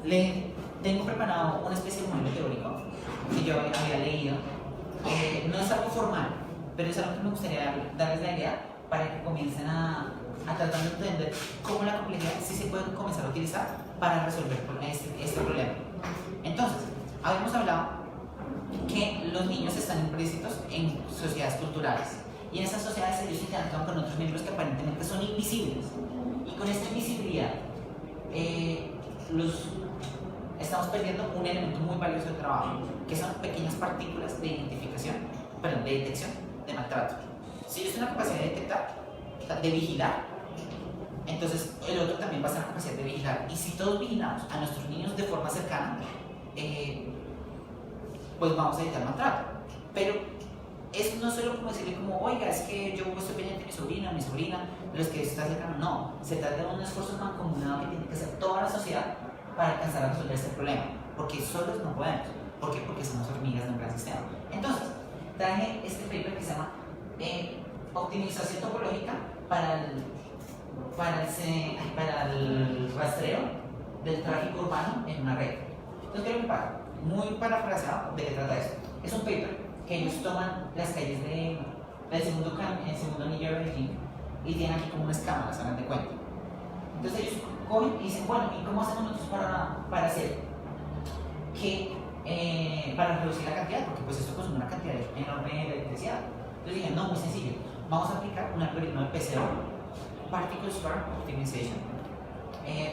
Le tengo preparado una especie de modelo teórico que yo había leído. No es algo formal, pero es algo que me gustaría darles la idea para que comiencen a tratar de entender cómo la complejidad sí se puede comenzar a utilizar para resolver este problema. Entonces, habíamos hablado que los niños están implícitos en sociedades culturales y en esas sociedades ellos interactúan con otros miembros que aparentemente son invisibles, y con esta invisibilidad estamos perdiendo un elemento muy valioso del trabajo, que son pequeñas partículas de detección de maltrato. Si ellos tienen la capacidad de detectar, de vigilar, entonces el otro también va a tener la capacidad de vigilar. Y si todos vigilamos a nuestros niños de forma cercana, pues vamos a evitar maltrato. Pero eso no es solo como decirle como, oiga, es que yo estoy pendiente de mi sobrina, los que está cercano. No, se trata de un esfuerzo mancomunado que tiene que hacer toda la sociedad para alcanzar a resolver este problema, porque solos no podemos. ¿Por qué? Porque somos hormigas de un gran sistema. Entonces, traje este paper que se llama optimización topológica para el rastreo del tráfico urbano en una red. Entonces, ¿qué es lo que pasa? Muy parafraseado, ¿de qué trata eso? Es un paper que ellos toman las calles del segundo anillo de Beijing y tienen aquí como unas cámaras, hagan de cuenta. Entonces ellos cogen y dicen, bueno, ¿y cómo hacemos nosotros para hacer para reducir la cantidad? Porque pues esto consume una cantidad enorme de electricidad. Entonces dije, no, muy sencillo, vamos a aplicar un algoritmo de PCO, Particle Square Optimization,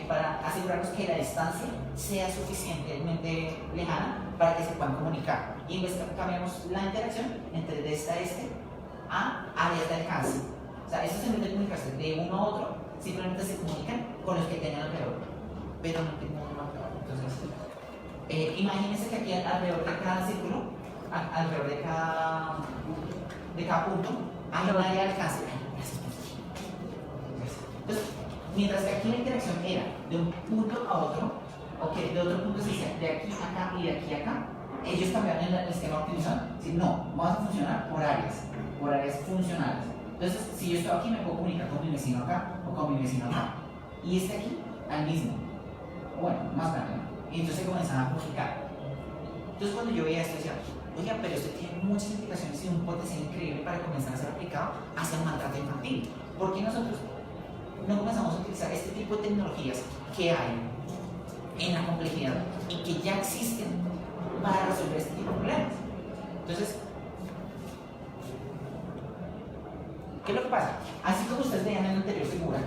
para asegurarnos que la distancia sea suficientemente lejana para que se puedan comunicar. Y en vez de cambiamos la interacción entre de este a este a áreas de alcance. O sea, eso se mete comunicarse de uno a otro, simplemente se comunican con los que tengan alrededor, pero no tengo uno alrededor. Entonces, imagínense que aquí alrededor de cada círculo, alrededor de cada punto, hay un área de alcance. Entonces, mientras que aquí la interacción era de un punto a otro, o que de otro punto se decía de aquí a acá y de aquí a acá, ellos cambiaron el esquema optimizado. Es decir, no, vamos a funcionar por áreas funcionales. Entonces, si yo estoy aquí, me puedo comunicar con mi vecino acá o con mi vecino acá. Y este aquí, al mismo. Bueno, más grande, ¿no? Y entonces se comenzaron a complicar. Entonces, cuando yo veía esto, decía, oiga, pero esto tiene muchas implicaciones y un potencial increíble para comenzar a ser aplicado hacia el maltrato infantil. ¿Por qué nosotros no comenzamos a utilizar este tipo de tecnologías que hay en la complejidad y que ya existen para resolver este tipo de problemas? Entonces, ¿qué es lo que pasa? Así como ustedes veían en la anterior figura,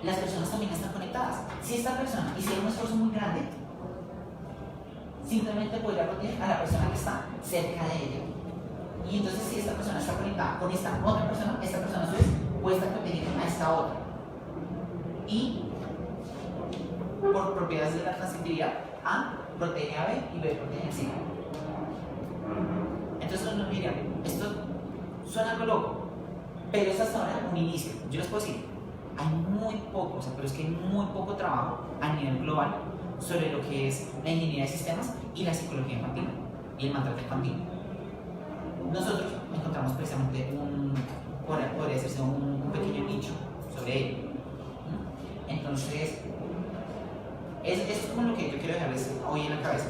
las personas también están conectadas. Si esta persona hiciera un esfuerzo muy grande, simplemente podría proteger a la persona que está cerca de ella. Y entonces si esta persona está conectada con esta otra persona, esta persona a su vez puede estar protegiendo a esta otra. Y por propiedades de la transitividad, A protege a B y B protege a C. Entonces uno diría, esto suena algo loco, pero es hasta ahora un inicio. Yo les puedo decir, hay muy poco, pero es que hay muy poco trabajo a nivel global sobre lo que es la ingeniería de sistemas y la psicología infantil y el maltrato infantil. Nosotros encontramos precisamente podría decirse un pequeño nicho sobre ello. Entonces, eso es como lo que yo quiero dejarles hoy en la cabeza.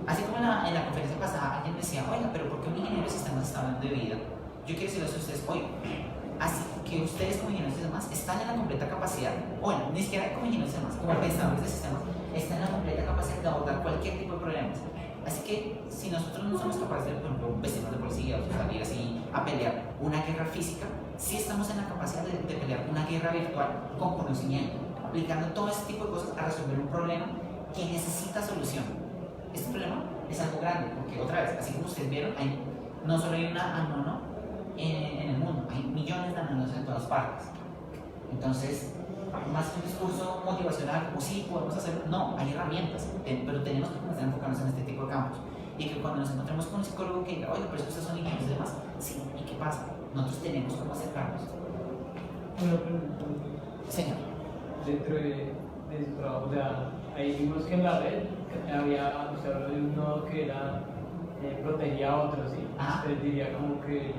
Así como en la conferencia pasada alguien decía, oiga, pero ¿por qué un ingeniero de sistemas está hablando de vida? Yo quiero decirles a ustedes, oiga, así que ustedes como ingenieros de sistemas están en la completa capacidad, bueno, ni siquiera como ingenieros de sistemas, como pensadores de sistemas, están en la completa capacidad de abordar cualquier tipo de problemas. Así que si nosotros no somos capaces de, por ejemplo, vestirnos de policía o salir así a pelear una guerra física, sí estamos en la capacidad de pelear una guerra virtual con conocimiento, aplicando todo ese tipo de cosas a resolver un problema que necesita solución. Este problema es algo grande, porque otra vez, así como ustedes vieron, no solo hay una anono en el mundo, hay millones de anonos en todas partes. Entonces, más que un discurso motivacional, como sí, podemos hacerlo, no, hay herramientas, pero tenemos que comenzar a enfocarnos en este tipo de campos. Y que cuando nos encontremos con un psicólogo que diga, oye, pero es que ustedes son ingenieros y demás, sí, ¿y qué pasa? Nosotros tenemos cómo acercarnos. Una pregunta. Señor. Dentro de su trabajo, o sea, ahí vimos que en la red había, usted habló de un nodo que era protegía a otros, ¿sí? Ajá. Entonces diría como que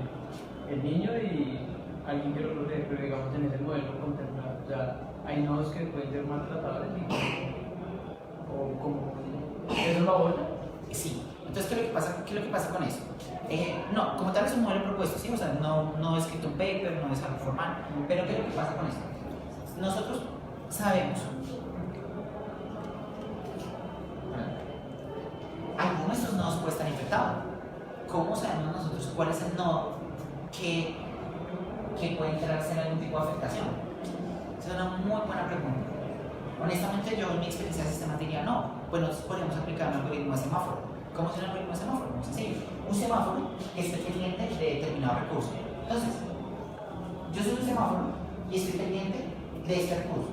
el niño y alguien que lo protege, pero digamos en ese modelo contemplado, o sea, hay nodos que pueden ser maltratadores o como, ¿eso es la bola? Sí. Entonces, ¿qué es lo que pasa con eso? No, como tal es un modelo propuesto, ¿sí? O sea, no he escrito un paper, no es algo formal, pero ¿qué es lo que pasa con eso? Nosotros sabemos, algunos de estos nodos pueden estar infectados. ¿Cómo sabemos nosotros cuál es el nodo que puede enterarse en algún tipo de afectación? Esa es una muy buena pregunta. Honestamente, yo en mi experiencia de sistemas diría no, pues nosotros podríamos aplicar un algoritmo de semáforo. ¿Cómo es un algoritmo de semáforo? Muy sencillo. Un semáforo que esté pendiente de determinado recurso. Entonces, yo soy un semáforo y estoy pendiente de este recurso.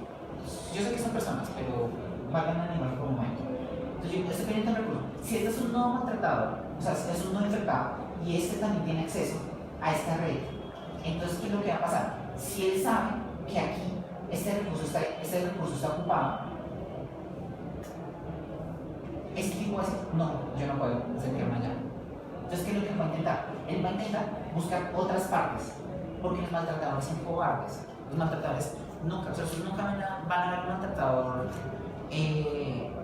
Yo sé que son personas, pero valgan el animal por un momento. Entonces, yo estoy pendiente del recurso. Si este es un nodo maltratado, o sea, es un nodo infectado, y este también tiene acceso a esta red, entonces, ¿qué es lo que va a pasar? Si él sabe que aquí este recurso está ocupado, este tipo dice, no, yo no puedo acercarme allá. Entonces, ¿qué es lo que él va a intentar? Él va a intentar buscar otras partes, porque los maltratadores son cobardes. Los maltratadores nunca, o sea, nunca van a ver un maltratador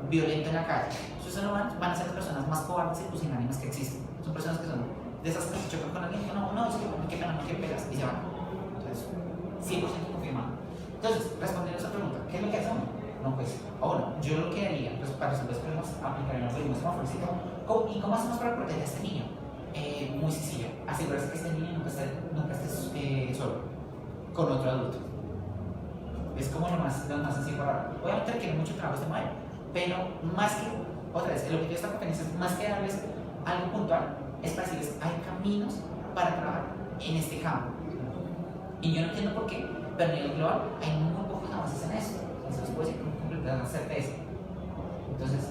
violento en la calle. Entonces, solo van a ser las personas más cobardes y pusilánimes que existen. Son personas que son de esas que se chocan con alguien y dicen, no, es que qué pena, no, qué pegas, y se van. Entonces, 100% confirmado. Entonces, respondiendo a esa pregunta, ¿qué es lo que hacemos? No, pues, bueno, yo lo que haría, pues, para resolver los problemas, aplicar el algoritmo de semáforo. ¿Y cómo hacemos para proteger a este niño? Muy sencillo, asegurarse que este niño nunca esté solo, con otro adulto. Es como lo más sencillo para. Obviamente requiere mucho trabajo este modelo, pero más que, otra vez, el objetivo de esta conferencia es más que darles algo puntual, es para decirles, hay caminos para trabajar en este campo. Y yo no entiendo por qué, pero a nivel global hay muy pocos avances en eso. Eso les puedo decir con completa certeza. Entonces,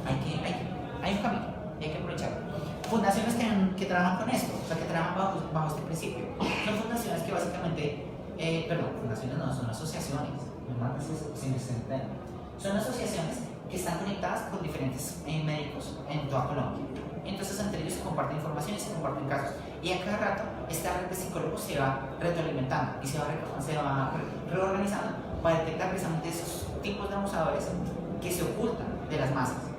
hay un camino y hay que aprovecharlo. Fundaciones que trabajan con esto, o sea, que trabajan bajo este principio, son fundaciones que básicamente, fundaciones no, son asociaciones, son asociaciones que están conectadas con diferentes médicos en toda Colombia. Entonces, entre ellos se comparten información y se comparten casos. Y a cada rato, esta red de psicólogos se va retroalimentando y se va reorganizando para detectar precisamente esos tipos de abusadores que se ocultan de las masas.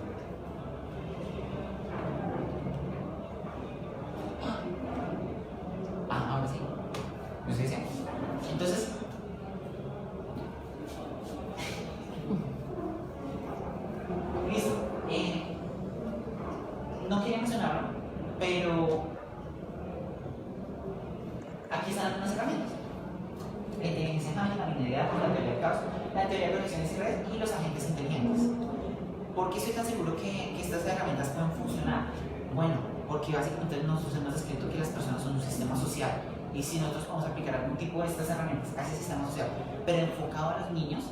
Ahora sí. ¿No sé si? Entonces, listo. No quería mencionarlo, pero aquí están algunas herramientas. La inteligencia mágica ingeniería de datos, la teoría del caos, la teoría de conexiones y redes y los agentes inteligentes. ¿Por qué estoy tan seguro que estas herramientas pueden funcionar? Bueno, porque básicamente nosotros hemos descrito que las personas son un sistema social y si nosotros podemos aplicar algún tipo de estas herramientas a ese sistema social, pero enfocado a los niños,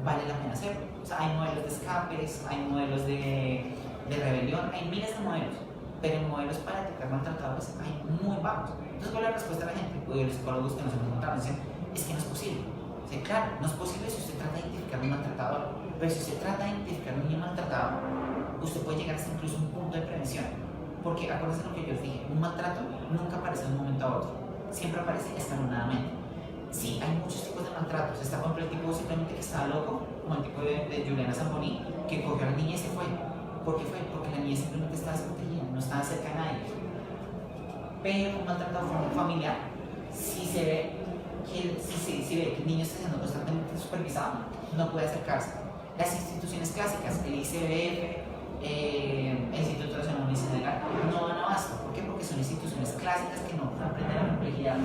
vale la pena hacerlo. O sea, hay modelos de escapes, hay modelos de rebelión, hay miles de modelos, pero modelos para detectar maltratadores hay muy bajos. Entonces, ¿cuál es la respuesta de la gente? Pues los psicólogos que nos hemos encontrado dicen, es que no es posible. O sea, claro, no es posible si usted trata de identificar un maltratador, pero si usted trata de identificar un niño maltratado, usted puede llegar hasta incluso un punto de prevención. Porque acuérdense lo que yo les dije, un maltrato nunca aparece de un momento a otro, siempre aparece escalonadamente. Sí, hay muchos tipos de maltratos. Está, por ejemplo, el tipo simplemente que estaba loco, como el tipo de Juliana Zamboni, que cogió a la niña y se fue. ¿Por qué fue? Porque la niña simplemente estaba desprotegida, no estaba cerca de nadie. Pero un maltratado familiar, si se ve que, si ve que el niño está siendo constantemente supervisado, no puede acercarse. Las instituciones clásicas, el ICBF, el Instituto Nacional de Medicina Legal, no dan abasto. ¿Por qué? Porque son instituciones clásicas que no comprenden la complejidad.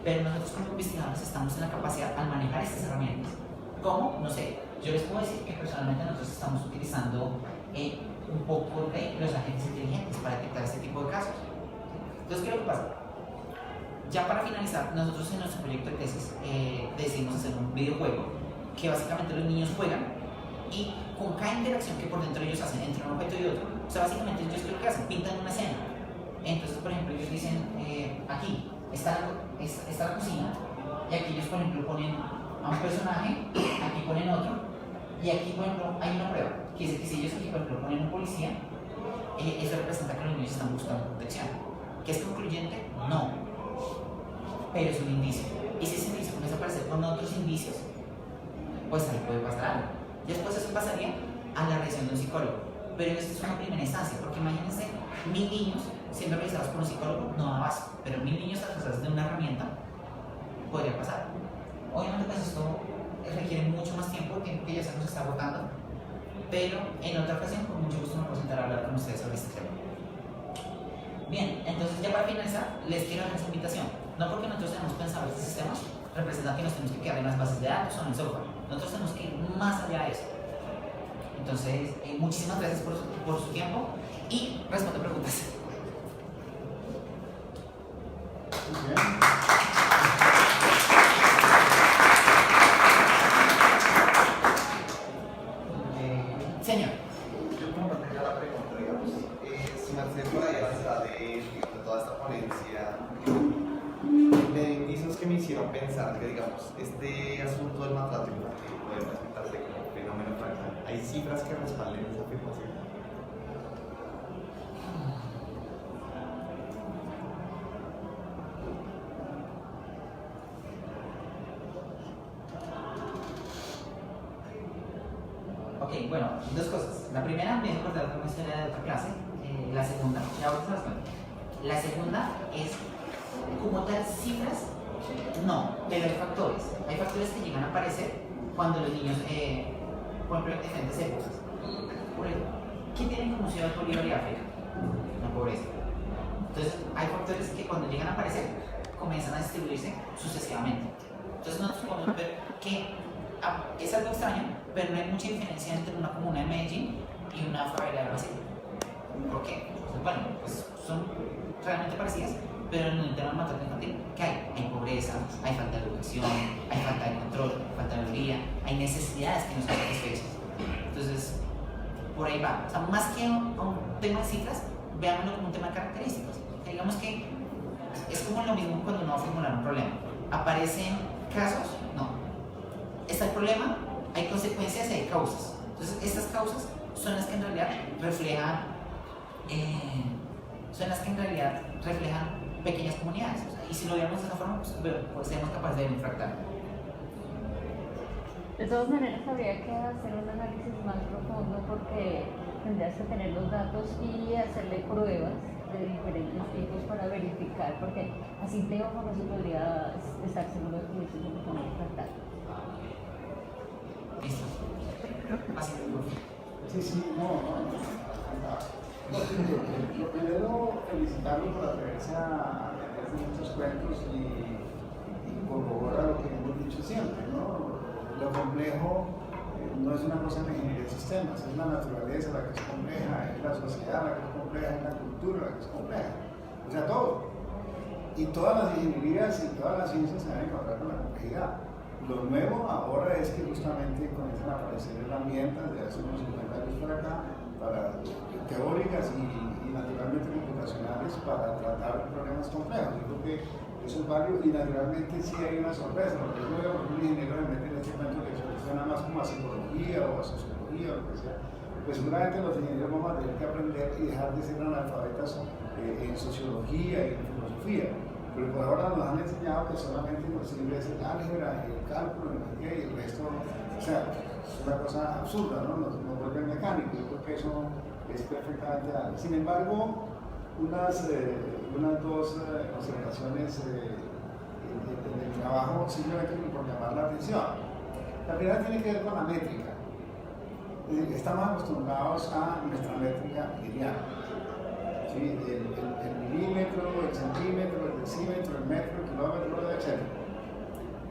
Pero nosotros como investigadores estamos en la capacidad al manejar estas herramientas. ¿Cómo? No sé. Yo les puedo decir que personalmente nosotros estamos utilizando un poco de los agentes inteligentes para detectar este tipo de casos. Entonces, ¿qué es lo que pasa? Ya para finalizar, nosotros en nuestro proyecto de tesis decidimos hacer un videojuego que básicamente los niños juegan y con cada interacción que por dentro ellos hacen entre un objeto y otro, o sea, básicamente ellos lo que hacen, pintan una escena. Entonces, por ejemplo, ellos dicen, aquí está la cocina, y aquí ellos, por ejemplo, ponen a un personaje, aquí ponen otro, y aquí, por ejemplo, hay una prueba, que dice que si ellos aquí, por ejemplo, ponen un policía, eso representa que los niños están buscando protección. ¿Que es concluyente? No. Pero es un indicio. Y si ese indicio comienza a aparecer con otros indicios, pues ahí puede pasar algo. Después eso pasaría a la reacción de un psicólogo. Pero esto es una primera instancia, porque imagínense 1000 niños siendo revisados por un psicólogo, no da base, pero 1000 niños a través de una herramienta podría pasar. Obviamente pues esto requiere mucho más tiempo, tiempo que ya se nos está agotando, pero en otra ocasión con mucho gusto me puedo sentar a hablar con ustedes sobre este tema. Bien, entonces ya para finalizar, les quiero hacer esa invitación. No porque nosotros tenemos pensado estos sistemas, representa que nos tenemos que quedar en las bases de datos o en el software. Nosotros tenemos que ir más allá de eso. Entonces, muchísimas gracias por su tiempo y respondo preguntas. Muy bien. Señor. Yo como parte de la pregunta, digamos, si Marcelo por ahí avanzada de toda esta ponencia, de indicios que me hicieron pensar que, digamos, este asunto del maltrato infantil puede presentarse como fenómeno fractal. ¿Hay cifras que respalden esa afirmación? Ok, bueno, dos cosas. La primera, me voy a acordar de una historia de otra clase. La segunda, ya ahora se las cuento. La segunda es, como tal, cifras, no, pero hay factores. Hay factores que llegan a aparecer cuando los niños, por ejemplo, en diferentes épocas. Por ejemplo, ¿qué tienen como ciudad Bolívar y África? La pobreza. Entonces, hay factores que cuando llegan a aparecer, comienzan a distribuirse sucesivamente. Entonces, nosotros podemos ver que es algo extraño, pero no hay mucha diferencia entre una comuna de Medellín y una favela de Brasil. ¿Por qué? Pues, bueno, pues son realmente parecidas, pero en el tema del maltrato infantil, ¿qué hay? Hay pobreza, hay falta de educación, hay falta de control, hay falta de alegría, hay necesidades que no son satisfechas. Entonces, por ahí va. O sea, más que un tema de cifras, veámoslo como un tema de características. Digamos que es como lo mismo cuando uno va a formular un problema. ¿Aparecen casos? No. Está el problema, hay consecuencias y hay causas. Entonces, estas causas son las que en realidad reflejan pequeñas comunidades. O sea, y si lo vemos de esa forma, pues seremos capaces de ver un fractal. De todas maneras, habría que hacer un análisis más profundo porque tendrías que tener los datos y hacerle pruebas de diferentes tipos para verificar, porque así de ojo no se podría estar seguro de que eso es un fenómeno fractal. Listo. Así que, Sí, Lo primero, felicitarlo por atreverse a meterse en muchos cuentos y corroborar lo que hemos dicho siempre, ¿no? complejo no es una cosa en la ingeniería de sistemas, es la naturaleza la que es compleja, es la sociedad la que es compleja, es la cultura la que es compleja, o sea, todo. Y todas las ingenierías y todas las ciencias se van a encontrar con la complejidad. Lo nuevo ahora es que justamente comienzan a aparecer herramientas de hace unos 50 años por acá, teóricas y naturalmente computacionales para tratar problemas complejos. Yo creo que eso es válido y naturalmente sí hay una sorpresa, porque yo veo que un ingeniero me mete en este cuento que suena más como a psicología o a sociología o lo que sea. Pues seguramente los ingenieros vamos a tener que aprender y dejar de ser analfabetas en sociología y en filosofía. Pero por ahora nos han enseñado que solamente nos sirve es el álgebra, el cálculo, y el resto, o sea, es una cosa absurda, ¿no? Nos vuelve mecánico. Yo creo que eso es perfectamente real. Sin embargo, unas dos observaciones en el trabajo simplemente por llamar la atención. La primera tiene que ver con la métrica. Estamos acostumbrados a nuestra métrica lineal. ¿Sí? El milímetro, el centímetro, el decímetro, el metro, el kilómetro, etc.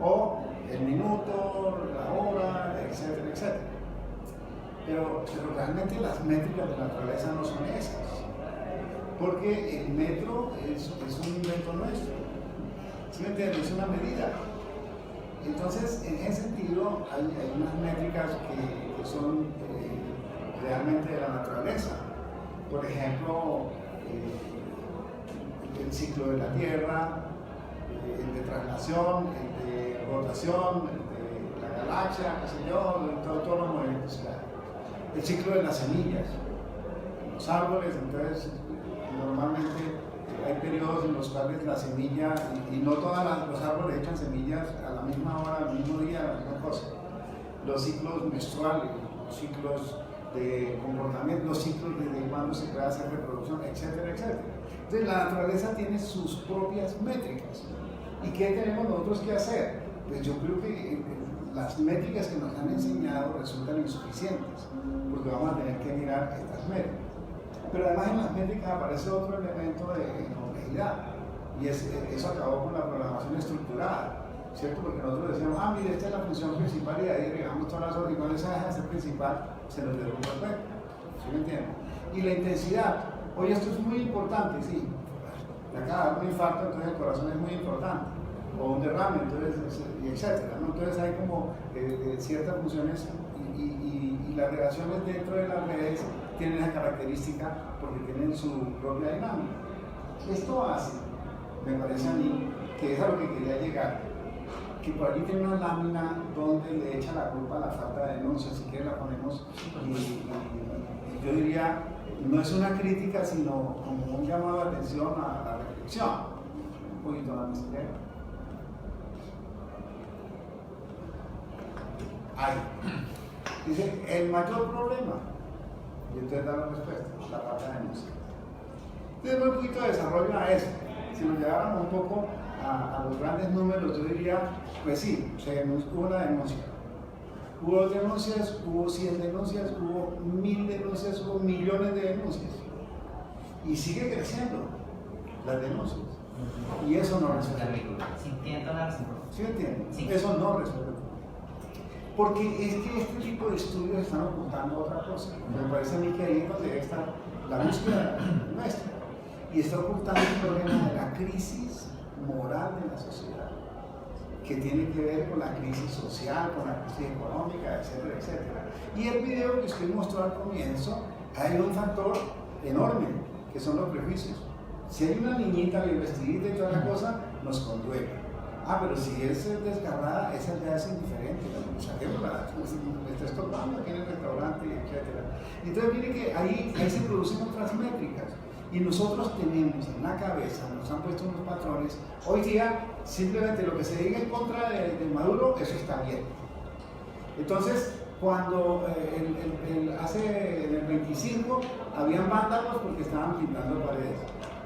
O el minuto, la hora, etcétera, etcétera. Pero realmente las métricas de la naturaleza no son esas. Porque el metro es un invento nuestro. ¿Sí me entiendes? Es una medida. Entonces, en ese sentido, hay unas métricas que son realmente de la naturaleza. Por ejemplo, el ciclo de la Tierra, el de traslación, el de rotación, el de la galaxia, qué sé yo, todos los movimientos. El ciclo de las semillas, los árboles, entonces normalmente hay periodos en los cuales la semilla, y no todos los árboles echan semillas a la misma hora, al mismo día, la misma cosa. Los ciclos menstruales, los ciclos de comportamiento, los ciclos de cuándo se puede hacer reproducción, etcétera, etcétera. Entonces la naturaleza tiene sus propias métricas. ¿Y qué tenemos nosotros que hacer? Pues yo creo que las métricas que nos han enseñado resultan insuficientes, porque vamos a tener que mirar estas métricas. Pero además en las métricas aparece otro elemento de complejidad, y eso acabó con la programación estructurada, ¿cierto? Porque nosotros decíamos, mire, esta es la función principal y de ahí agregamos todas las otras, y cuando esa deja de ser principal, se nos derrumba el juego. ¿Sí me entienden? Y la intensidad, oye, esto es muy importante, sí. Le acaba de dar un infarto, entonces el corazón es muy importante, o un derrame, entonces, y etcétera, ¿no? Entonces hay como ciertas funciones y las relaciones dentro de las redes tienen esa característica porque tienen su propia dinámica. Esto hace, me parece a mí, que es a lo que quería llegar, que por aquí tiene una lámina donde le echa la culpa a la falta de denuncia, si quiere la ponemos, y yo diría, no es una crítica, sino como un llamado de atención a la reflexión. Un poquito más, ¿sí? Ahí. Dice, el mayor problema, y ustedes dan la respuesta, la falta de denuncia. Entonces, un poquito de desarrollo a eso. Si nos lleváramos un poco a los grandes números, yo diría, pues sí, hubo una denuncia. Hubo 2 denuncias, hubo 100 denuncias, hubo 1000 denuncias, hubo millones de denuncias. Y sigue creciendo las denuncias. Y eso no resuelve. Sintiendo la razón. ¿Sí entienden? Sí. Eso no resuelve. Porque es que este tipo de estudios están ocultando otra cosa. Me parece a mí que ahí es donde está la búsqueda nuestra. Y está ocultando el problema de la crisis moral de la sociedad, que tiene que ver con la crisis social, con la crisis económica, etcétera, etcétera. Y el video que usted mostró al comienzo, hay un factor enorme, que son los prejuicios. Si hay una niñita bien vestidita y toda la cosa, nos conduele. Pero si es desgarrada, esa ya es indiferente, saquémosla, me está estorbando aquí en el restaurante, etcétera. Entonces mire que ahí se producen otras métricas. Y nosotros tenemos en la cabeza, nos han puesto unos patrones. Hoy día, simplemente lo que se diga en contra de Maduro, eso está bien. Entonces, cuando hace en el 25 habían vándalos porque estaban pintando paredes.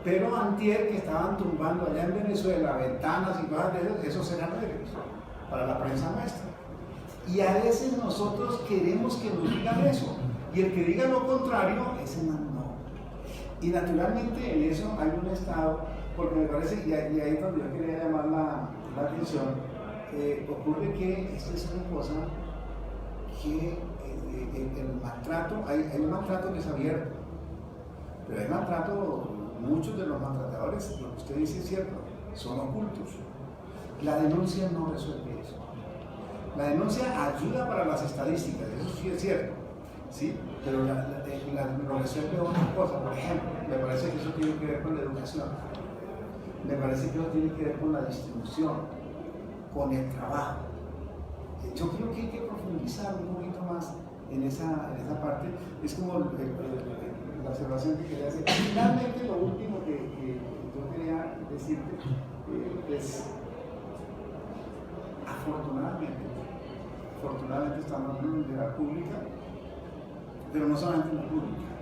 Pero antier que estaban tumbando allá en Venezuela ventanas y cosas de esos eran reglas para la prensa nuestra. Y a veces nosotros queremos que nos digan eso. Y el que diga lo contrario, ese no. Y naturalmente en eso hay un estado, porque me parece, y ahí es donde yo quería llamar la atención, ocurre que esta es una cosa que el maltrato, hay un maltrato que es abierto, pero hay maltrato, muchos de los maltratadores, lo que usted dice es cierto, son ocultos. La denuncia no resuelve eso. La denuncia ayuda para las estadísticas, eso sí es cierto, ¿sí? Pero lo resuelve otra cosa. Por ejemplo, me parece que eso tiene que ver con la educación, me parece que eso tiene que ver con la distribución, con el trabajo. Yo creo que hay que profundizar un poquito más en esa parte. Es como la observación que quería hacer. Finalmente, lo último que yo quería decirte es, afortunadamente estamos en una universidad pública, pero no solamente en la pública,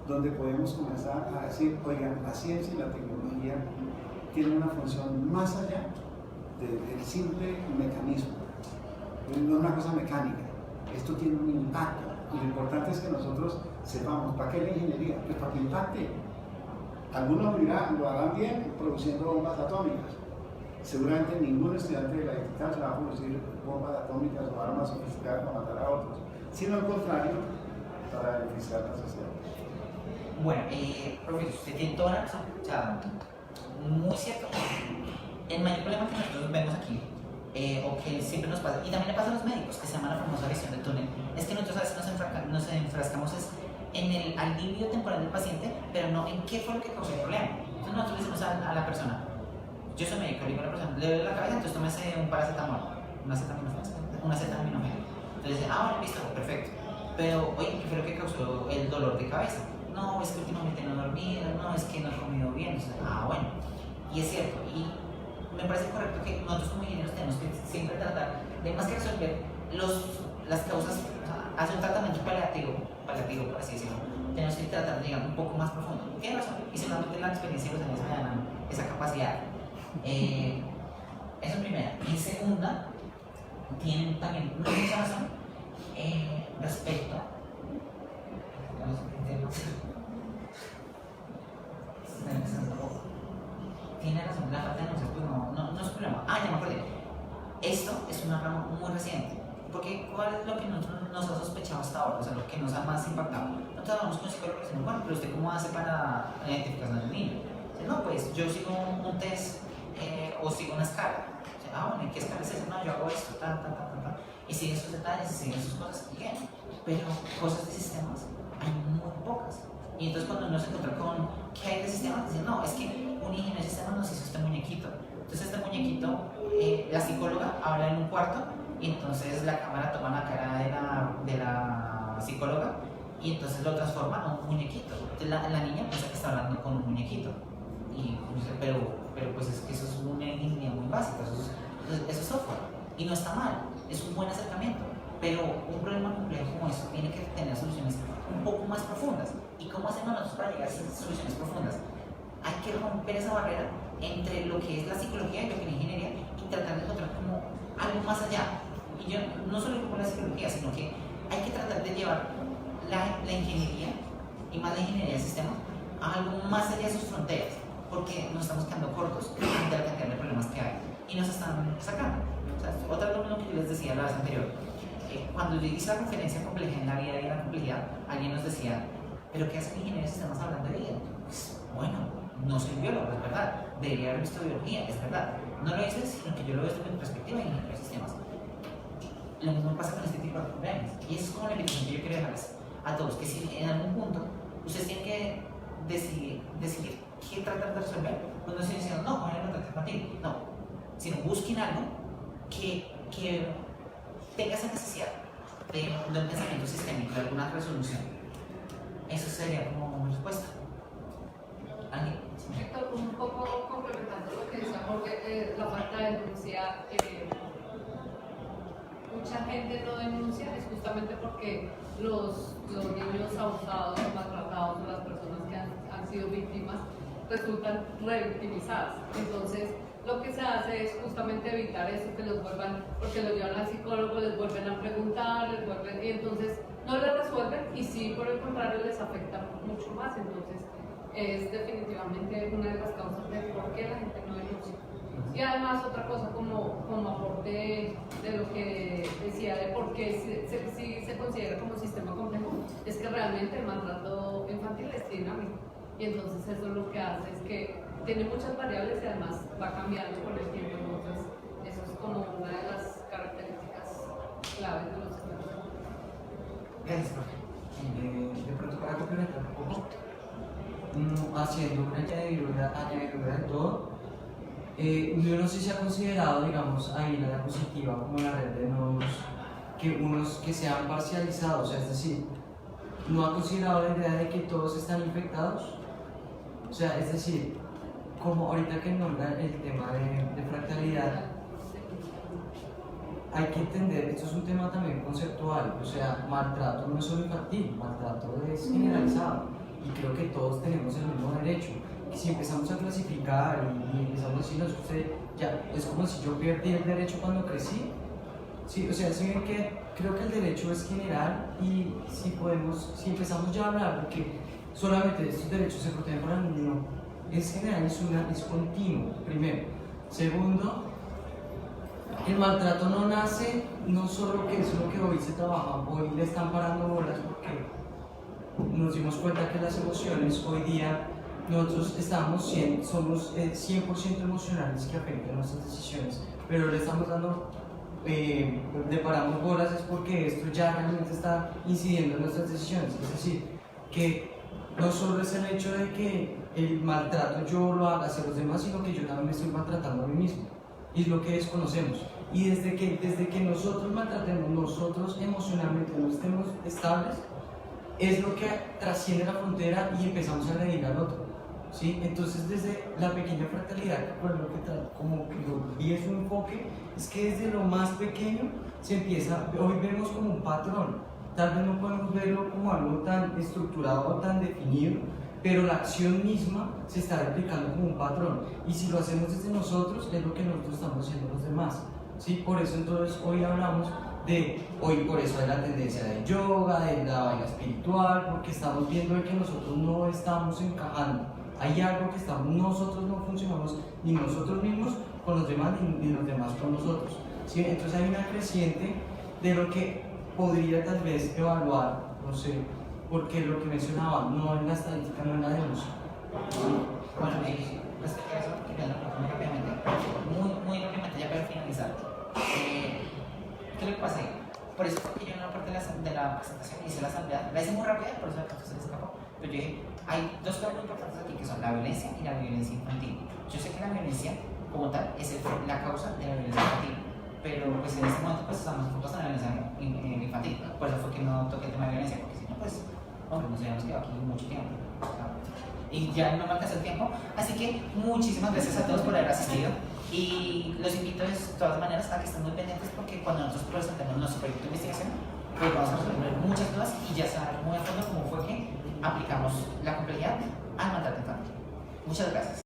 donde podemos comenzar a decir, oigan, la ciencia y la tecnología tienen una función más allá del simple mecanismo. No es una cosa mecánica, esto tiene un impacto y lo importante es que nosotros sepamos, ¿para qué la ingeniería? Pues para que impacte. Algunos lo harán bien produciendo bombas atómicas. Seguramente ningún estudiante de la digital se va a producir bombas atómicas o armas sofisticadas para matar a otros, sino al contrario, para beneficiar a la sociedad. Bueno, profesor, usted tiene toda la razón, o sea, muy cierto. El mayor problema que nosotros vemos aquí, o que siempre nos pasa, y también le pasa a los médicos, que se llama la famosa visión del túnel, es que nosotros a veces nos enfrascamos en el alivio temporal del paciente, pero no en qué fue lo que causó el problema. Entonces nosotros le decimos a la persona, yo soy médico, le digo a la persona, le duele la cabeza, entonces tómese un paracetamol, una acetaminofén. Entonces dice, bueno, listo, perfecto. Pero, oye, ¿qué fue lo que causó el dolor de cabeza? No, es que últimamente no he dormido, no, es que no he comido bien. Entonces, bueno. Y es cierto, y me parece correcto que nosotros como ingenieros tenemos que siempre tratar de más que resolver las causas, o sea, hacer un tratamiento paliativo, por así decirlo. Tenemos que tratar de llegar un poco más profundo. Tiene razón, y seguramente la experiencia de los años me dan esa capacidad. Eso es primera. Y segunda, tienen también mucha razón respecto. Tiene razón, la parte de denuncias, pues no es un problema. Ya me acordé. Esto es una rama muy reciente. Porque, ¿cuál es lo que nos ha sospechado hasta ahora? O sea, lo que nos ha más impactado. Nosotros hablamos con psicólogos y decimos, bueno, pero ¿usted cómo hace para la identificación del niño? Dice, no, pues yo sigo un test o sigo una escala. Dice, bueno, ¿y qué escala es esa? No, yo hago esto, y siguen sus detalles, y siguen sus cosas, y bien. Pero cosas de sistemas hay muy pocas. Y entonces cuando uno se encuentra con ¿qué hay de sistemas? Dicen, no, es que un ingeniero de sistemas nos hizo este muñequito. Entonces este muñequito, la psicóloga habla en un cuarto, y entonces la cámara toma la cara de la psicóloga, y entonces lo transforma en un muñequito. Entonces la niña piensa que está hablando con un muñequito. Y pero pues es que eso es una ingeniería muy básica, eso es software. Y no está mal, es un buen acercamiento. Pero un problema complejo como eso tiene que tener soluciones un poco más profundas. ¿Y cómo hacemos nosotros para llegar a esas soluciones profundas? Hay que romper esa barrera entre lo que es la psicología y lo que es la ingeniería y tratar de encontrar como algo más allá. Y yo no solo digo la psicología, sino que hay que tratar de llevar la ingeniería y más la ingeniería de sistemas a algo más allá de sus fronteras, porque nos estamos quedando cortos ante la cantidad de problemas que hay y nos están sacando. O sea, otra vez lo que yo les decía la vez anterior. Cuando yo hice la conferencia Complejidad en la vida y la complejidad, alguien nos decía, ¿pero qué hacen ingenieros de sistemas hablando de vida? Pues, bueno, no soy biólogo, es verdad. Debería haber visto biología, es verdad. No lo hice, sino que yo lo veo desde mi perspectiva de ingeniero de sistemas. Lo mismo pasa con este tipo de problemas. Y eso es como la invitación que yo quiero dejarles a todos, que si en algún punto ustedes tienen que decidir qué tratar de resolver, pues no se dicen, no, cogen el contrato infantil, no, sino busquen algo que tenga esa necesidad de un pensamiento sistémico, de alguna resolución. Eso sería como mi respuesta. ¿Alguien? Héctor, un poco complementando lo que decía Jorge, la falta de denuncia. Mucha gente no denuncia es justamente porque los niños abusados o maltratados o las personas que han sido víctimas resultan revictimizadas. Entonces, lo que se hace es justamente evitar eso, que los vuelvan, porque los llevan al psicólogo, les vuelven a preguntar, y entonces no les resuelven y sí, por el contrario, les afecta mucho más. Entonces, es definitivamente una de las causas de por qué la gente no denuncia. Y además otra cosa como aporte de lo que decía de por qué sí se considera como sistema complejo, es que realmente el maltrato infantil es dinámico. Y entonces eso lo que hace es que tiene muchas variables y además va cambiando con el tiempo. Entonces eso es como una de las características claves de los sistemas. Gracias, profe. De pronto para complementar un poco, haciendo una añadidura de todo, yo no sé si ha considerado, digamos, ahí la diapositiva como la red de nodos, unos que sean parcializados, o sea, es decir, no ha considerado la idea de que todos están infectados, o sea, es decir, como ahorita que nombra el tema de fractalidad, hay que entender, esto es un tema también conceptual, o sea, maltrato no es solo infantil, maltrato es generalizado y creo que todos tenemos el mismo derecho. Y si empezamos a clasificar y empezamos a decir, no, usted ya, es como si yo perdí el derecho cuando crecí, sí, o sea, si ven que creo que el derecho es general y si empezamos ya a hablar de que solamente estos derechos se protegen para el niño, no, es general, es continuo, primero. Segundo, el maltrato no nace, no solo que es lo que hoy se trabaja, hoy le están parando bolas porque nos dimos cuenta que las emociones hoy día nosotros somos 100% emocionales que afectan nuestras decisiones, pero le estamos dando, le paramos bolas es porque esto ya realmente está incidiendo en nuestras decisiones, es decir, que no solo es el hecho de que el maltrato yo lo haga hacia los demás, sino que yo también me estoy maltratando a mí mismo. Y es lo que desconocemos. Y desde que nosotros maltratemos, nosotros emocionalmente no estemos estables, es lo que trasciende la frontera y empezamos a agredir al otro. ¿Sí? Entonces, desde la pequeña fractalidad, como que lo vi es un enfoque, es que desde lo más pequeño se empieza, hoy vemos como un patrón. Tal vez no podemos verlo como algo tan estructurado o tan definido, pero la acción misma se está replicando como un patrón y si lo hacemos desde nosotros es lo que nosotros estamos haciendo a los demás, ¿sí? Por eso entonces hoy hablamos por eso hay la tendencia del yoga, de la vaina espiritual, porque estamos viendo que nosotros no estamos encajando, hay algo que nosotros no funcionamos ni nosotros mismos con los demás ni los demás con nosotros, ¿sí? Entonces hay una creciente de lo que podría tal vez evaluar, no sé, porque lo que mencionaba, no en la estadística, no en la denuncia. Bueno, respecto a eso, muy rápidamente, muy rápidamente, ya para finalizar. ¿Qué le pasa ahí? Por eso fue que yo en una parte de la presentación hice la salvedad, la hice muy rápida, por eso de pronto se me escapó, pero yo dije, hay dos cosas muy importantes aquí que son la violencia y la violencia infantil. Yo sé que la violencia, como tal, es la causa de la violencia infantil, pero pues en este momento pues estamos enfocados en la violencia infantil, por eso fue que no toqué el tema de violencia, porque si no pues hombre, nos habíamos quedado aquí mucho tiempo y ya no me alcanza el tiempo, así que muchísimas gracias a todos por haber asistido y los invito de todas maneras a que estén muy pendientes porque cuando nosotros presentemos nuestro proyecto de investigación pues vamos a resolver muchas dudas y ya saber muy a fondo cómo fue que aplicamos la complejidad al maltrato infantil. Muchas gracias.